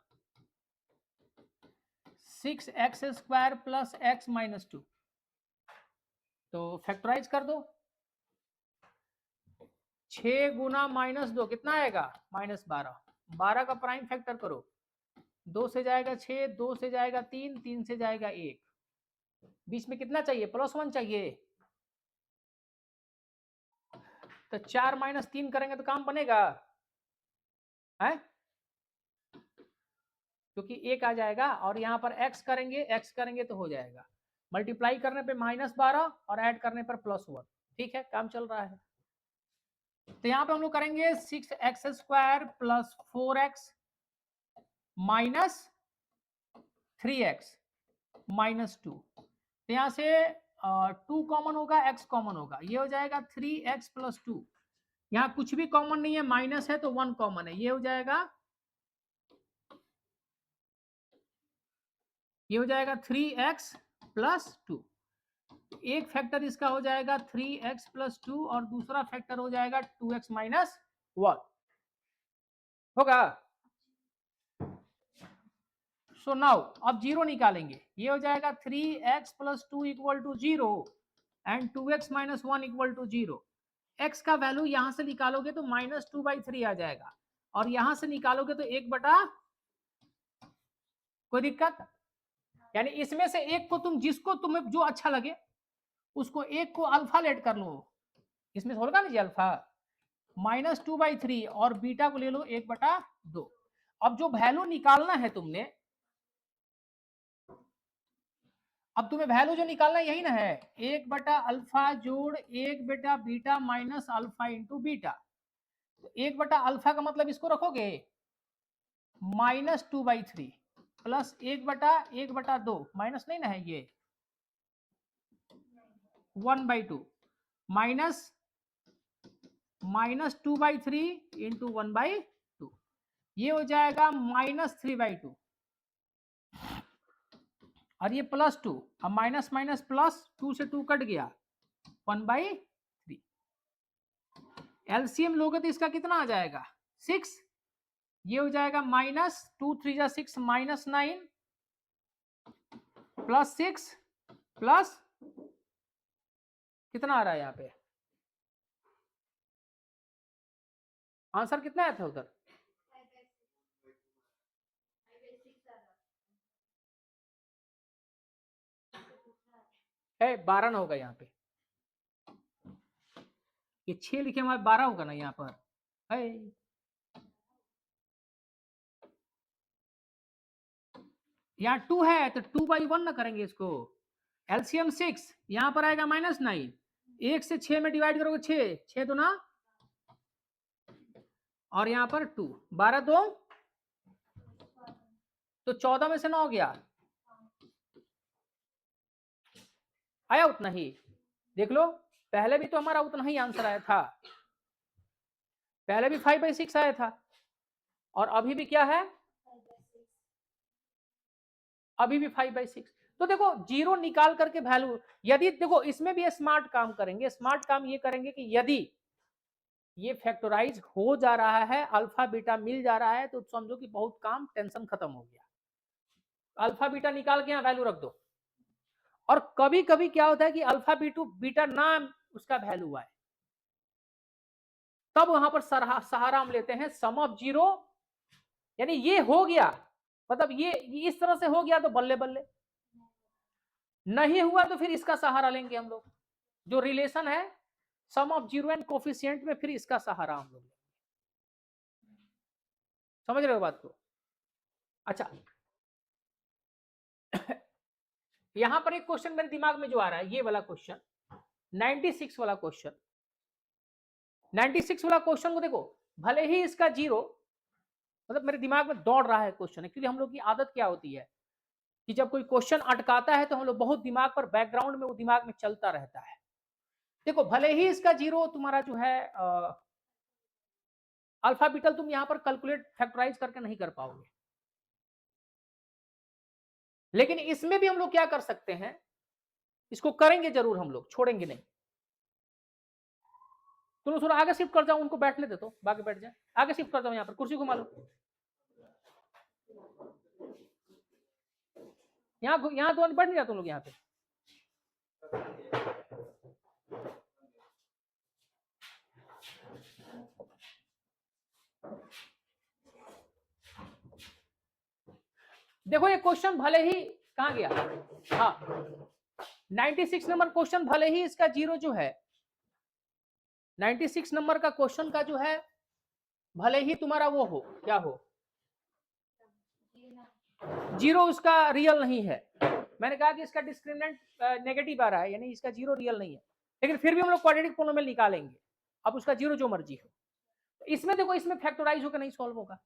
6x² प्लस x माइनस 2, तो फैक्टराइज कर दो, 6 गुना -2 कितना आएगा, -12, 12 का प्राइम फैक्टर करो, 2 से जाएगा 6, 2 से जाएगा 3, 3 से जाएगा 1, बीच में कितना चाहिए, +1 चाहिए, तो 4 - 3 करेंगे तो काम बनेगा है, क्योंकि 1 आ जाएगा, और यहां पर x करेंगे तो हो जाएगा, मल्टीप्लाई करने पे -12 और ऐड करने पर +1, ठीक है काम चल रहा है। तो यहां पे हम लोग करेंगे 6x² plus 4x minus 3x minus 2, तो यहां से 2 कॉमन होगा, x कॉमन होगा, ये हो जाएगा 3x प्लस 2, यहाँ कुछ भी कॉमन नहीं है, माइनस है तो 1 कॉमन है, ये हो जाएगा 3x प्लस 2, एक फैक्टर इसका हो जाएगा 3x प्लस 2 और दूसरा फैक्टर हो जाएगा 2x माइनस 1 होगा। सो नाउ अब जीरो निकालेंगे, ये हो जाएगा 3x plus 2 equal to 0 and 2x minus 1 equal to 0। x का वैल्यू यहां से निकालोगे तो -2/3 आ जाएगा, और यहां से निकालोगे तो 1/, कोई दिक्कत, यानी इसमें से एक को तुम, जिसको तुम्हें जो अच्छा लगे उसको एक को अल्फा लेट कर लो, इसमें होगा ना जी अल्फा, -2/3 और बीटा को ले लो 1/2। अब जो वैल्यू निकालना है तुमने, अब तुम्हें वैल्यू जो निकालना यही ना है, 1/अल्फा जोड़ 1/बीटा माइनस अल्फा इंटू बीटा, 1/अल्फा का मतलब इसको रखोगे -2/3 प्लस 1/2, माइनस नहीं ना है ये 1/2 माइनस -2/3 इंटू 1/2, ये हो जाएगा -3/2, और ये +2, अब माइनस माइनस प्लस, 2 से 2 कट गया, 1/3, एलसीएम लोगे तो इसका कितना आ जाएगा 6, ये हो जाएगा -2 3 जा 6 -9 प्लस 6 प्लस कितना आ रहा है यहाँ पे, आंसर कितना आया था उधर, है 12 ना होगा यहाँ पे, ये 6 लिखे हमारे 12 होगा ना यहाँ पर है, यहाँ 2 है तो 2/1 ना करेंगे इसको, एलसीएम 6, यहाँ पर आएगा -9, 1 से 6 में डिवाइड करोगे 6, 6 2 ना, और यहाँ पर 2, 12 2 तो 14 में से 9 गया, आया उतना ही, देख लो पहले भी तो हमारा उतना ही आंसर आया था, पहले भी 5/6 आया था, और अभी भी क्या है, अभी भी 5/6। तो देखो जीरो निकाल करके वैल्यू, यदि देखो इसमें भी स्मार्ट काम करेंगे, स्मार्ट काम ये करेंगे कि यदि ये फैक्टराइज हो जा रहा है, अल्फा बीटा मिल जा रहा है, तो समझो कि बहुत काम, टेंशन खत्म हो गया। अल्फा बीटा निकाल के यहाँ वैल्यू रख दो। और कभी कभी क्या होता है कि अल्फा बीटा ना उसका वैल्यू आए, तब वहां पर सहारा हम लेते हैं सम ऑफ जीरो। यानी ये हो गया, मतलब ये इस तरह से हो गया तो बल्ले बल्ले, नहीं हुआ तो फिर इसका सहारा लेंगे हम लोग, जो रिलेशन है सम ऑफ जीरो एंड कोफिशिएंट में, फिर इसका सहारा हम लोग। समझ रहे हो बात को? अच्छा यहां पर एक क्वेश्चन मेरे दिमाग में जो आ रहा है, ये वाला क्वेश्चन 96 वाला क्वेश्चन, 96 वाला क्वेश्चन को देखो, भले ही इसका जीरो, मतलब मेरे दिमाग में दौड़ रहा है क्वेश्चन। एक्चुअली हम लोग की आदत क्या होती है कि जब कोई क्वेश्चन अटकाता है तो हम लोग बहुत दिमाग पर, बैकग्राउंड में वो दिमाग में चलता रहता है। देखो भले ही इसका जीरो तुम्हारा जो है अल्फा बीटल, तुम यहां पर कैलकुलेट फैक्टराइज करके नहीं कर पाओगे, लेकिन इसमें भी हम लोग क्या कर सकते हैं, इसको करेंगे जरूर हम लोग, छोड़ेंगे नहीं। तुम थोड़ा आगे शिफ्ट कर जाओ, उनको बैठने दे दो, बाकी बैठ जाए, आगे शिफ्ट कर जाओ, यहाँ पर कुर्सी घुमा लो, यहाँ तो बैठ नहीं जाते तुम लोग यहाँ पे। देखो ये क्वेश्चन भले ही कहां गया, हाँ 96 नंबर क्वेश्चन, भले ही इसका जीरो जो है 96 नंबर का क्वेश्चन का जो है, भले ही तुम्हारा वो हो, क्या हो, जीरो उसका रियल नहीं है। मैंने कहा कि इसका डिस्क्रिमिनेंट नेगेटिव आ रहा है, यानी इसका जीरो रियल नहीं है, लेकिन फिर भी हम लोग क्वाड्रेटिक पोलिनोमियल निकालेंगे, अब उसका जीरो जो मर्जी हो। इसमें देखो, इसमें फैक्टराइज होकर नहीं सॉल्व होगा,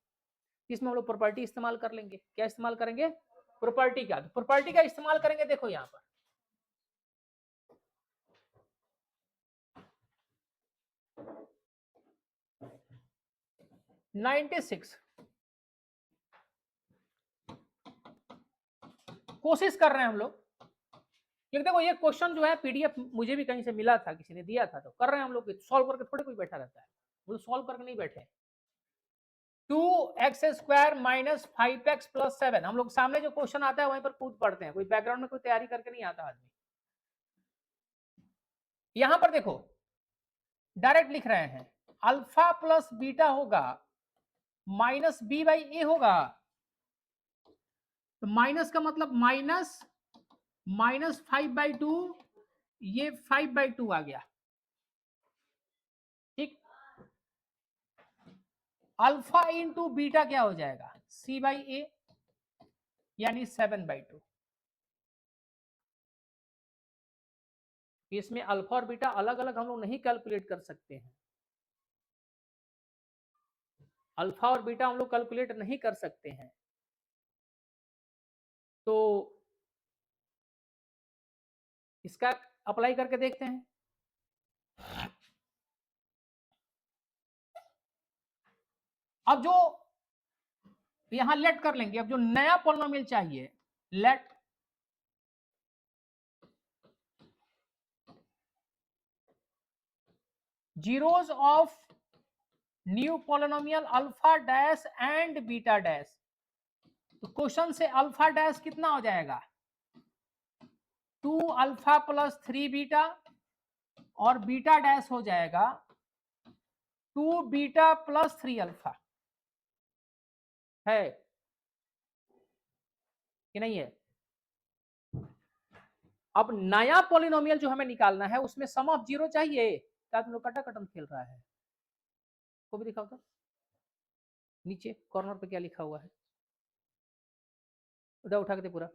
इसमें हम लोग प्रॉपर्टी इस्तेमाल कर लेंगे। क्या इस्तेमाल करेंगे? प्रॉपर्टी का। प्रॉपर्टी का इस्तेमाल करेंगे, देखो यहां पर 96 कोशिश कर रहे हैं हम लोग, क्योंकि देखो ये क्वेश्चन जो है पीडीएफ मुझे भी कहीं से मिला था, किसी ने दिया था, तो कर रहे हैं हम लोग, सॉल्व करके थोड़े कोई बैठा रहता है, वो सॉल्व करके नहीं बैठे। 2x² माइनस 5x प्लस 7, हम लोग सामने जो क्वेश्चन आता है वहीं पर कूद पड़ते हैं, कोई बैकग्राउंड में कोई तैयारी करके नहीं आता आदमी। यहां पर देखो डायरेक्ट लिख रहे हैं, अल्फा प्लस बीटा होगा माइनस बी बाई ए होगा, तो माइनस का मतलब माइनस 5/2, ये 5/2 आ गया, ठीक। अल्फा इंटू बीटा क्या हो जाएगा, सी बाई ए, यानी 7/2। इसमें अल्फा और बीटा अलग अलग हम लोग नहीं कैलकुलेट कर सकते हैं, अल्फा और बीटा हम लोग कैलकुलेट नहीं कर सकते हैं, तो इसका अप्लाई करके देखते हैं। अब जो यहां लेट कर लेंगे, अब जो नया पॉलिनोमियल चाहिए, let zeros of new polynomial alpha dash and beta dash. तो क्वेश्चन से अल्फा डैश कितना हो जाएगा, 2 अल्फा प्लस 3 बीटा, और बीटा डैश हो जाएगा 2 बीटा प्लस 3 अल्फा, है कि नहीं है? अब नया पॉलिनोमियल जो हमें निकालना है, उसमें सम ऑफ जीरो चाहिए। क्या तुम लोग कटा कटम खेल रहा है? को भी दिखाओ तो, नीचे कॉर्नर पे क्या लिखा हुआ है, उधर उठा के दे पूरा।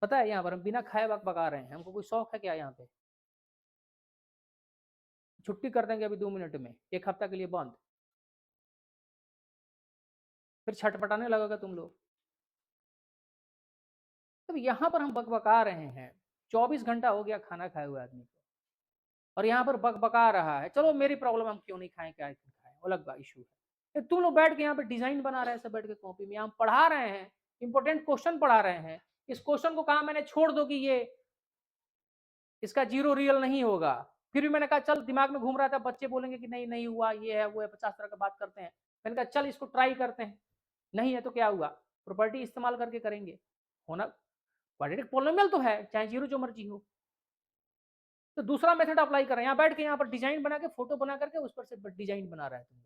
पता है यहाँ पर हम बिना खाए वक्त बका रहे हैं, हमको कोई शौक है क्या? यहाँ पे छुट्टी कर देंगे अभी 2 मिनट में, 1 हफ्ता के लिए बंद, फिर छटपटाने लगेगा तुम लोग। तो यहाँ पर हम बकबका रहे हैं, 24 घंटा हो गया खाना खाए हुए आदमी को, और यहाँ पर बकबका रहा है। चलो मेरी प्रॉब्लम, हम क्यों नहीं खाएं, क्या खाएं, अलग इशू है। तुम लोग बैठ के यहाँ पे डिजाइन बना रहे हैं, सब बैठ के कॉपी में, हम पढ़ा रहे हैं, इंपॉर्टेंट क्वेश्चन पढ़ा रहे हैं, इस क्वेश्चन को कहा मैंने छोड़ दो कि ये इसका जीरो रियल नहीं होगा, फिर भी मैंने कहा चल, दिमाग में घूम रहा था, बच्चे बोलेंगे कि नहीं नहीं हुआ, ये है वो है, 50 तरह का बात करते हैं, मैंने कहा चल इसको ट्राई करते हैं, नहीं है तो क्या हुआ, प्रॉपर्टी इस्तेमाल करके करेंगे, होना क्वाड्रेटिक पॉलिनोमियल तो है, चाहे जीरो जो मर्जी हो, तो दूसरा मेथड अप्लाई कर रहे हैं, यहाँ बैठ के यहाँ पर डिजाइन बना के, फोटो बना करके उस पर से डिजाइन बना रहा है तुम।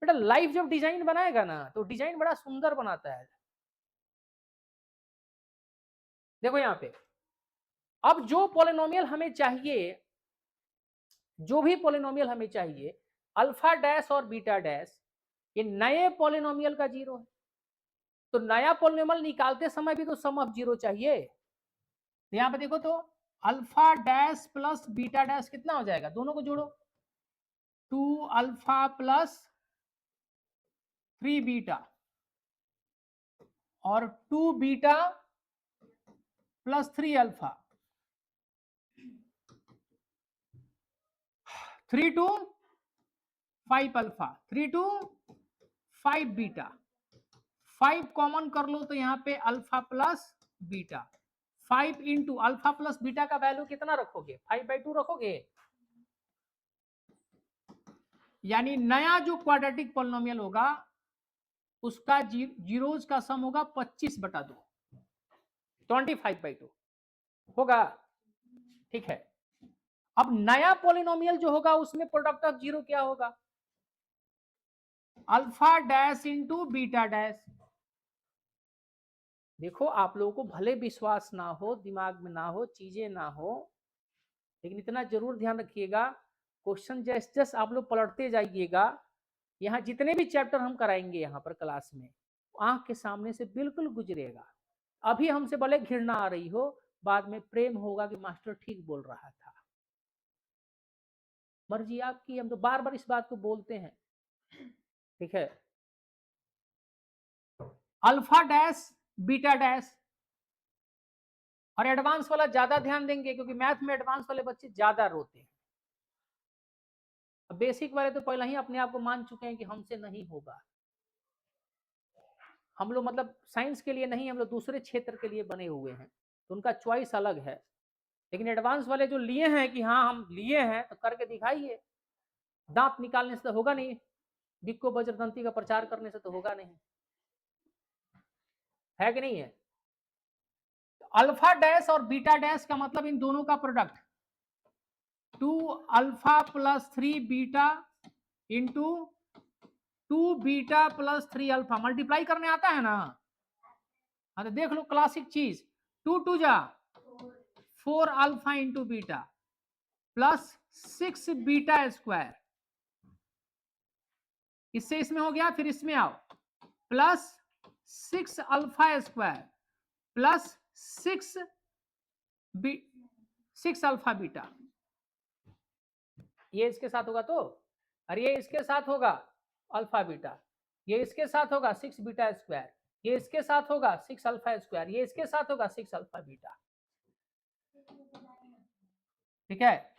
बेटा लाइफ जब डिजाइन बनाएगा ना तो डिजाइन बड़ा सुंदर बनाता है। देखो यहाँ पे, अब जो पॉलिनोमियल हमें चाहिए, जो भी पॉलिनोमियल हमें चाहिए, अल्फा डैश और बीटा डैश, ये नए पॉलिनोमियल का जीरो है, तो नया पॉलिनोमियल निकालते समय भी तो सम ऑफ जीरो चाहिए, तो यहाँ पे देखो तो alpha dash plus beta dash कितना हो जाएगा, दोनों को जोड़ो, 2 अल्फा प्लस 3 बीटा और 2 beta plus 3 alpha, 3 to 5 alpha, 3 to 5 beta, 5 common कर लो तो यहाँ पे alpha plus beta, 5 into alpha plus beta का वैल्यू कितना रखोगे, 5/2 रखोगे, यानी नया जो क्वाड्रेटिक पॉलिनोमियल होगा उसका जीरोज का सम होगा 25/2, 25/2 होगा, ठीक है। अब नया पॉलिनोमियल जो होगा उसमें प्रोडक्ट ऑफ जीरो क्या होगा, alpha dash into beta dash. देखो आप लोगों को भले विश्वास ना हो, दिमाग में ना हो, चीजें ना हो, लेकिन इतना जरूर ध्यान रखिएगा, क्वेश्चन जैसे जैसे आप लोग पलटते जाइएगा, यहाँ जितने भी चैप्टर हम कराएंगे यहाँ पर क्लास में, आंख के सामने से बिल्कुल गुजरेगा। अभी हमसे भले घृणा आ रही हो, बाद में प्रेम होगा कि मास्टर ठीक बोल रहा था। मर्जी आपकी, हम तो बार बार इस बात को बोलते हैं, ठीक है। अल्फा डैश बीटा डैश, और एडवांस वाला ज्यादा ध्यान देंगे क्योंकि मैथ में एडवांस वाले बच्चे ज्यादा रोते हैं, बेसिक वाले तो पहले ही अपने आप को मान चुके हैं कि हमसे नहीं होगा, हम लोग मतलब साइंस के लिए नहीं, हम लोग दूसरे क्षेत्र के लिए बने हुए हैं, तो उनका चॉइस अलग है, लेकिन एडवांस वाले जो लिए हैं कि हाँ हम लिए हैं तो करके दिखाइए, दांत निकालने से तो होगा नहीं, बिक्को बजरदंती का प्रचार करने से तो होगा नहीं, है कि नहीं है। तो अल्फा डैश और बीटा डैश का मतलब इन दोनों का product, 2 alpha plus 3 beta into 2 beta plus 3 alpha, multiply करने आता है ना, हाँ तो देख लो क्लासिक चीज, 2 2 जा 4 alpha into beta plus 6 beta square, इससे इसमें हो गया, फिर इसमें आओ, plus 6 alpha square plus 6 alpha beta, ये इसके साथ होगा तो, और ये इसके साथ होगा अल्फा बीटा, ये इसके साथ होगा 6 बीटा स्क्वायर, ये इसके साथ होगा 6 अल्फा स्क्वायर, ये इसके साथ होगा 6 अल्फा बीटा, ठीक है।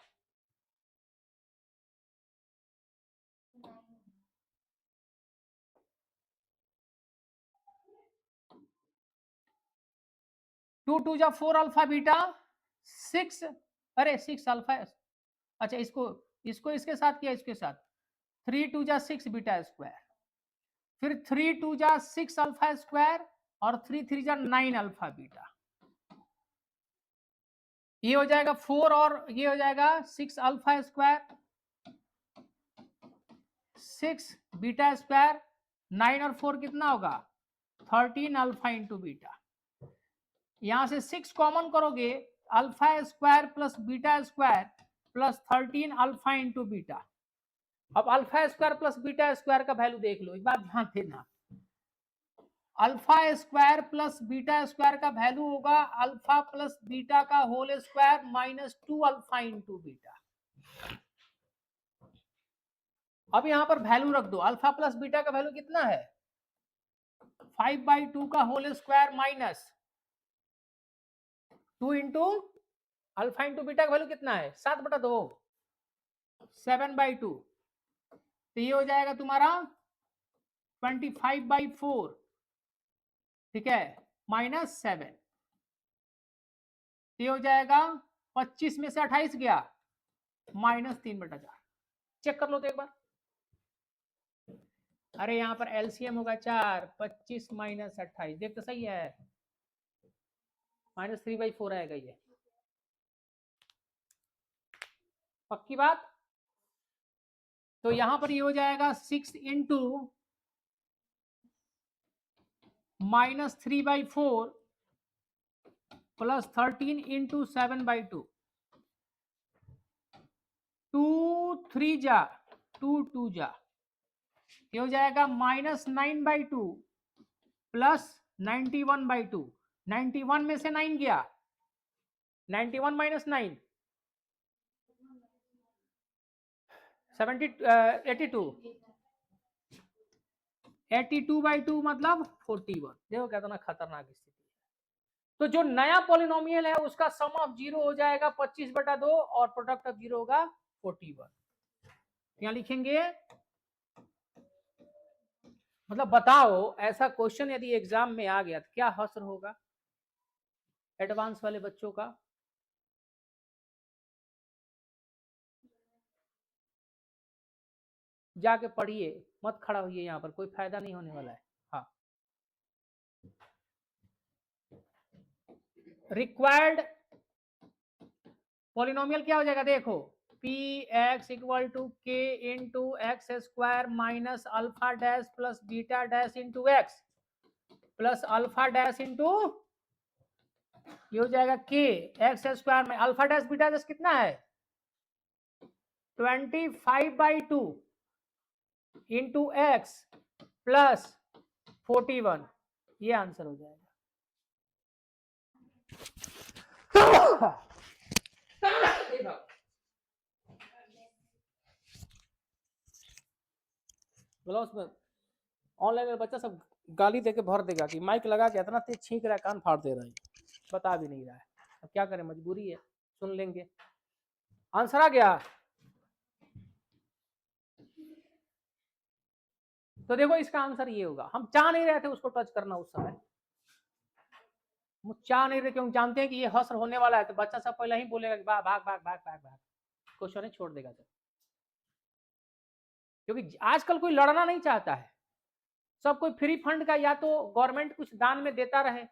टू टू जा 4 अल्फा बीटा 6, अरे 6 अल्फा, अच्छा इसको इसको इसके साथ किया, इसके साथ 3 2 जा 6 बीटा स्क्वायर, फिर 3 2 जा 6 अल्फा स्क्वायर और 3 3 जा 9 अल्फा बीटा, ये हो जाएगा 4 और ये हो जाएगा 6 अल्फा स्क्वायर 6 बीटा स्क्वायर, 9 और 4 कितना होगा 13 अल्फा इंटू बीटा, यहां से 6 कॉमन करोगे, alpha square plus beta square plus 13 alpha into beta. अब alpha square plus beta square का वैल्यू देख लो, एक बार ध्यान देना, alpha square plus beta square का वैल्यू होगा अल्फा प्लस बीटा का whole square minus 2 alpha into beta. अब यहां पर वैल्यू रख दो, अल्फा प्लस बीटा का वैल्यू कितना है 5/2 का whole square minus 2 into alpha into beta का वैल्यू कितना है 7/2, 7/2 तो ये हो जाएगा तुम्हारा 25/4, ठीक है, -7, ये हो जाएगा 25 में से 28 गया, -3/4। चेक कर लो तो एक बार। अरे यहाँ पर एलसीएम होगा 4, 25 - 28, देख तो सही है, -3/4 आएगा ये, पक्की बात। तो यहां पर ये हो जाएगा 6 × -3/4 + 13 × 7/2, 2 3 जा 2 2 जा, ये हो जाएगा -9/2 + 91/2, 91 में से 9 गया, 91 - 9 82/2 मतलब 41। देखो कितना खतरनाक स्थिति है। तो जो नया पॉलिनोमियल है उसका सम ऑफ 0 हो जाएगा 25/2 और प्रोडक्ट ऑफ 0 होगा 41। यहाँ लिखेंगे, मतलब बताओ ऐसा क्वेश्चन यदि एग्जाम में आ गया तो क्या हश्र होगा एडवांस वाले बच्चों का। जाके पढ़िए, मत खड़ा होइए यहाँ पर, कोई फायदा नहीं होने वाला है। हाँ, रिक्वायर्ड पॉलिनोमियल क्या हो जाएगा, देखो px = k × x² - alpha dash plus beta dash × x plus alpha dash into, ये हो जाएगा k x² में अल्फा डैश बीटा डैश कितना है 25/2 × x प्लस 41, ये आंसर हो जाएगा। ग्लास में ऑनलाइन में बच्चा सब गाली देके भर देगा कि माइक लगा के इतना तेज छींक रहा है, कान फाड़ दे रहा है, बता भी नहीं रहा है। अब क्या करें, मजबूरी है, सुन लेंगे। आंसर आ गया। तो देखो इसका आंसर ये होगा, हम चाह नहीं रहे थे उसको टच करना उस समय, हम चाह नहीं रहे क्योंकि जानते हैं कि ये हश्र होने वाला है, तो बच्चा सब पहले ही बोलेगा कि भाग भाग भाग भाग भाग भाग, क्वेश्चन ही छोड़ देगा सब, क्योंकि आजकल कोई लड़ना नहीं चाहता है, सब कोई फ्री फंड का, या तो गवर्नमेंट कुछ दान में देता रहे,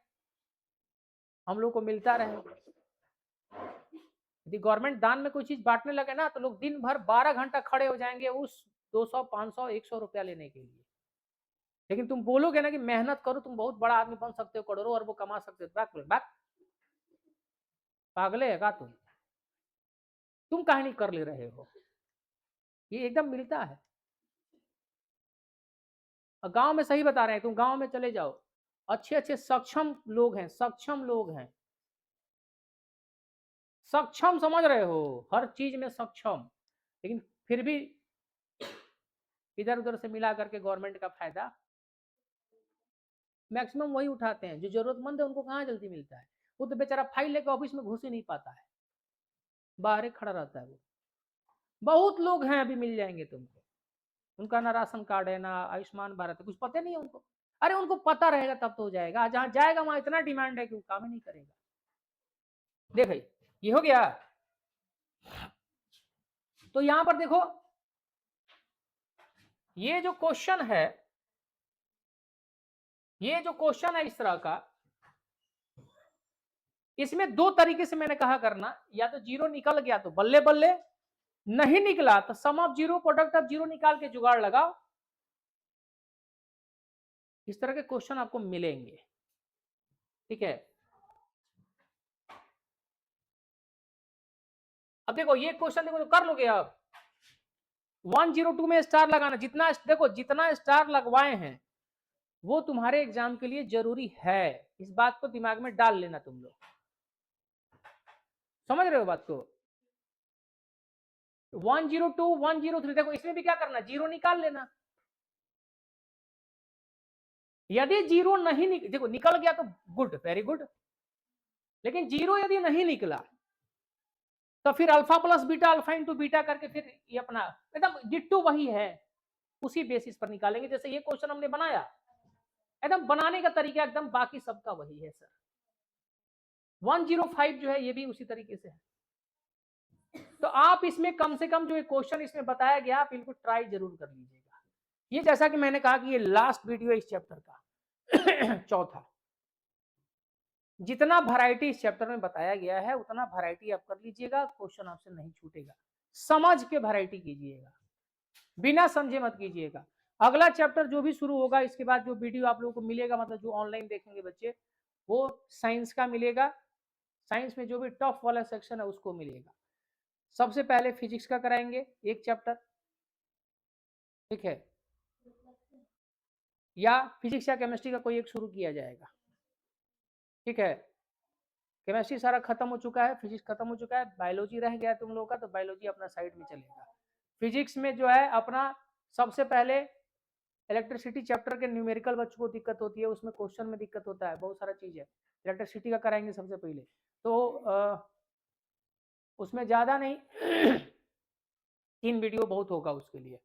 हम लोग को मिलता रहे। यदि गवर्नमेंट दान में कोई चीज बांटने लगे ना तो लोग दिन भर 12 घंटा खड़े हो जाएंगे उस 200 500 100 रुपया लेने के लिए। लेकिन तुम बोलोगे ना कि मेहनत करो, तुम बहुत बड़ा आदमी बन सकते हो, करोड़ों अरबों कमा सकते हो, पागले है का तुम काहे नहीं कर ले रहे हो, ये एकदम मिलता है। गांव में सही बता रहे हैं, तुम गांव में चले जाओ, अच्छे अच्छे सक्षम लोग हैं, सक्षम लोग हैं, सक्षम समझ रहे हो, हर चीज में सक्षम, लेकिन फिर भी इधर उधर से मिला करके गवर्नमेंट का फायदा मैक्सिमम वही उठाते हैं। जो जरूरतमंद है उनको कहाँ जल्दी मिलता है, वो तो बेचारा फाइल लेकर ऑफिस में घुस ही नहीं पाता है, बाहर खड़ा रहता है वो। बहुत लोग हैं, अभी मिल जाएंगे तुमको, उनका ना राशन कार्ड है, ना आयुष्मान भारत है, कुछ पता नहीं है उनको। अरे उनको पता रहेगा तब तो हो जाएगा, जहां जाएगा वहां इतना डिमांड है कि वो काम ही नहीं करेगा। देखिए ये हो गया। तो यहां पर देखो, ये जो क्वेश्चन है, ये जो क्वेश्चन है इस तरह का, इसमें दो तरीके से मैंने कहा करना, या तो जीरो निकल गया तो बल्ले बल्ले, नहीं निकला तो sum of zero product of zero निकाल के जुगाड़ लगाओ। इस तरह के क्वेश्चन आपको मिलेंगे, ठीक है। अब देखो ये क्वेश्चन देखो, तो कर लोगे आप 102 में स्टार लगाना, जितना देखो जितना स्टार लगवाए हैं वो तुम्हारे एग्जाम के लिए जरूरी है, इस बात को दिमाग में डाल लेना तुम लोग, समझ रहे हो बात को। 102 103 देखो इसमें भी क्या करना, जीरो निकाल लेना। यदि जीरो नहीं देखो निकल गया तो गुड, वेरी गुड, लेकिन जीरो यदि नहीं निकला तो फिर alpha plus beta, alpha into beta करके फिर ये अपना एकदम डिट्टू वही है, उसी बेसिस पर निकालेंगे। जैसे ये क्वेश्चन हमने बनाया, एकदम बनाने का तरीका एकदम बाकी सबका वही है सर। 105 जो है ये भी उसी तरीके से है। तो आप इसमें कम से कम जो क्वेश्चन इसमें बताया गया आप इनको ट्राई जरूर कर लीजिएगा। ये जैसा कि मैंने कहा कि ये लास्ट वीडियो है इस चैप्टर का चौथा। जितना वैरायटी इस चैप्टर में बताया गया है उतना वैरायटी आप कर लीजिएगा, क्वेश्चन आपसे नहीं छूटेगा। समझ के वैरायटी कीजिएगा, बिना समझे मत कीजिएगा। अगला चैप्टर जो भी शुरू होगा इसके बाद जो वीडियो आप लोगों को मिलेगा, मतलब जो ऑनलाइन देखेंगे बच्चे, वो साइंस का मिलेगा। साइंस में जो भी टफ वाला सेक्शन है उसको मिलेगा। सबसे पहले फिजिक्स का कराएंगे एक चैप्टर, ठीक है, या फिजिक्स या केमिस्ट्री का कोई एक शुरू किया जाएगा, ठीक है। केमिस्ट्री सारा खत्म हो चुका है, फिजिक्स खत्म हो चुका है, बायोलॉजी रह गया तुम लोगों का, तो बायोलॉजी अपना साइड में चलेगा। फिजिक्स में जो है अपना सबसे पहले इलेक्ट्रिसिटी चैप्टर के न्यूमेरिकल बच्चों को दिक्कत होती है, उसमें क्वेश्चन में दिक्कत होता है, बहुत सारा चीज है। इलेक्ट्रिसिटी का कराएंगे सबसे पहले, तो उसमें ज्यादा नहीं 3 वीडियो बहुत होगा उसके लिए।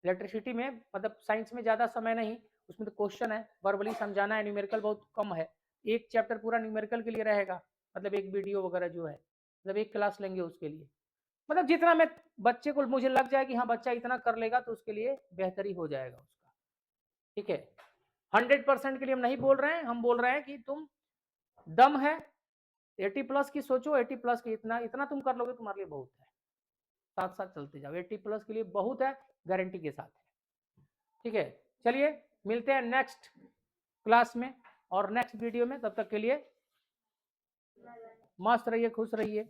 इलेक्ट्रिसिटी में मतलब साइंस में ज्यादा समय नहीं, उसमें तो क्वेश्चन है, वर्बली समझाना है, न्यूमेरिकल बहुत कम है। एक चैप्टर पूरा न्यूमेरिकल के लिए रहेगा, मतलब एक वीडियो वगैरह जो है, मतलब एक क्लास लेंगे उसके लिए। मतलब जितना मैं बच्चे को मुझे लग जाए कि हाँ बच्चा इतना कर लेगा तो उसके लिए बेहतरी हो जाएगा उसका, ठीक है। 100% के लिए हम नहीं बोल रहे हैं, हम बोल रहे हैं कि तुम दम है 80 प्लस की सोचो, 80 प्लस की इतना इतना तुम कर लोगे तुम्हारे लिए बहुत है। साथ साथ चलते जाओ, 80 प्लस के लिए बहुत है, गारंटी के साथ है, ठीक है। चलिए मिलते हैं नेक्स्ट क्लास में और नेक्स्ट वीडियो में, तब तक के लिए मस्त रहिए, खुश रहिए।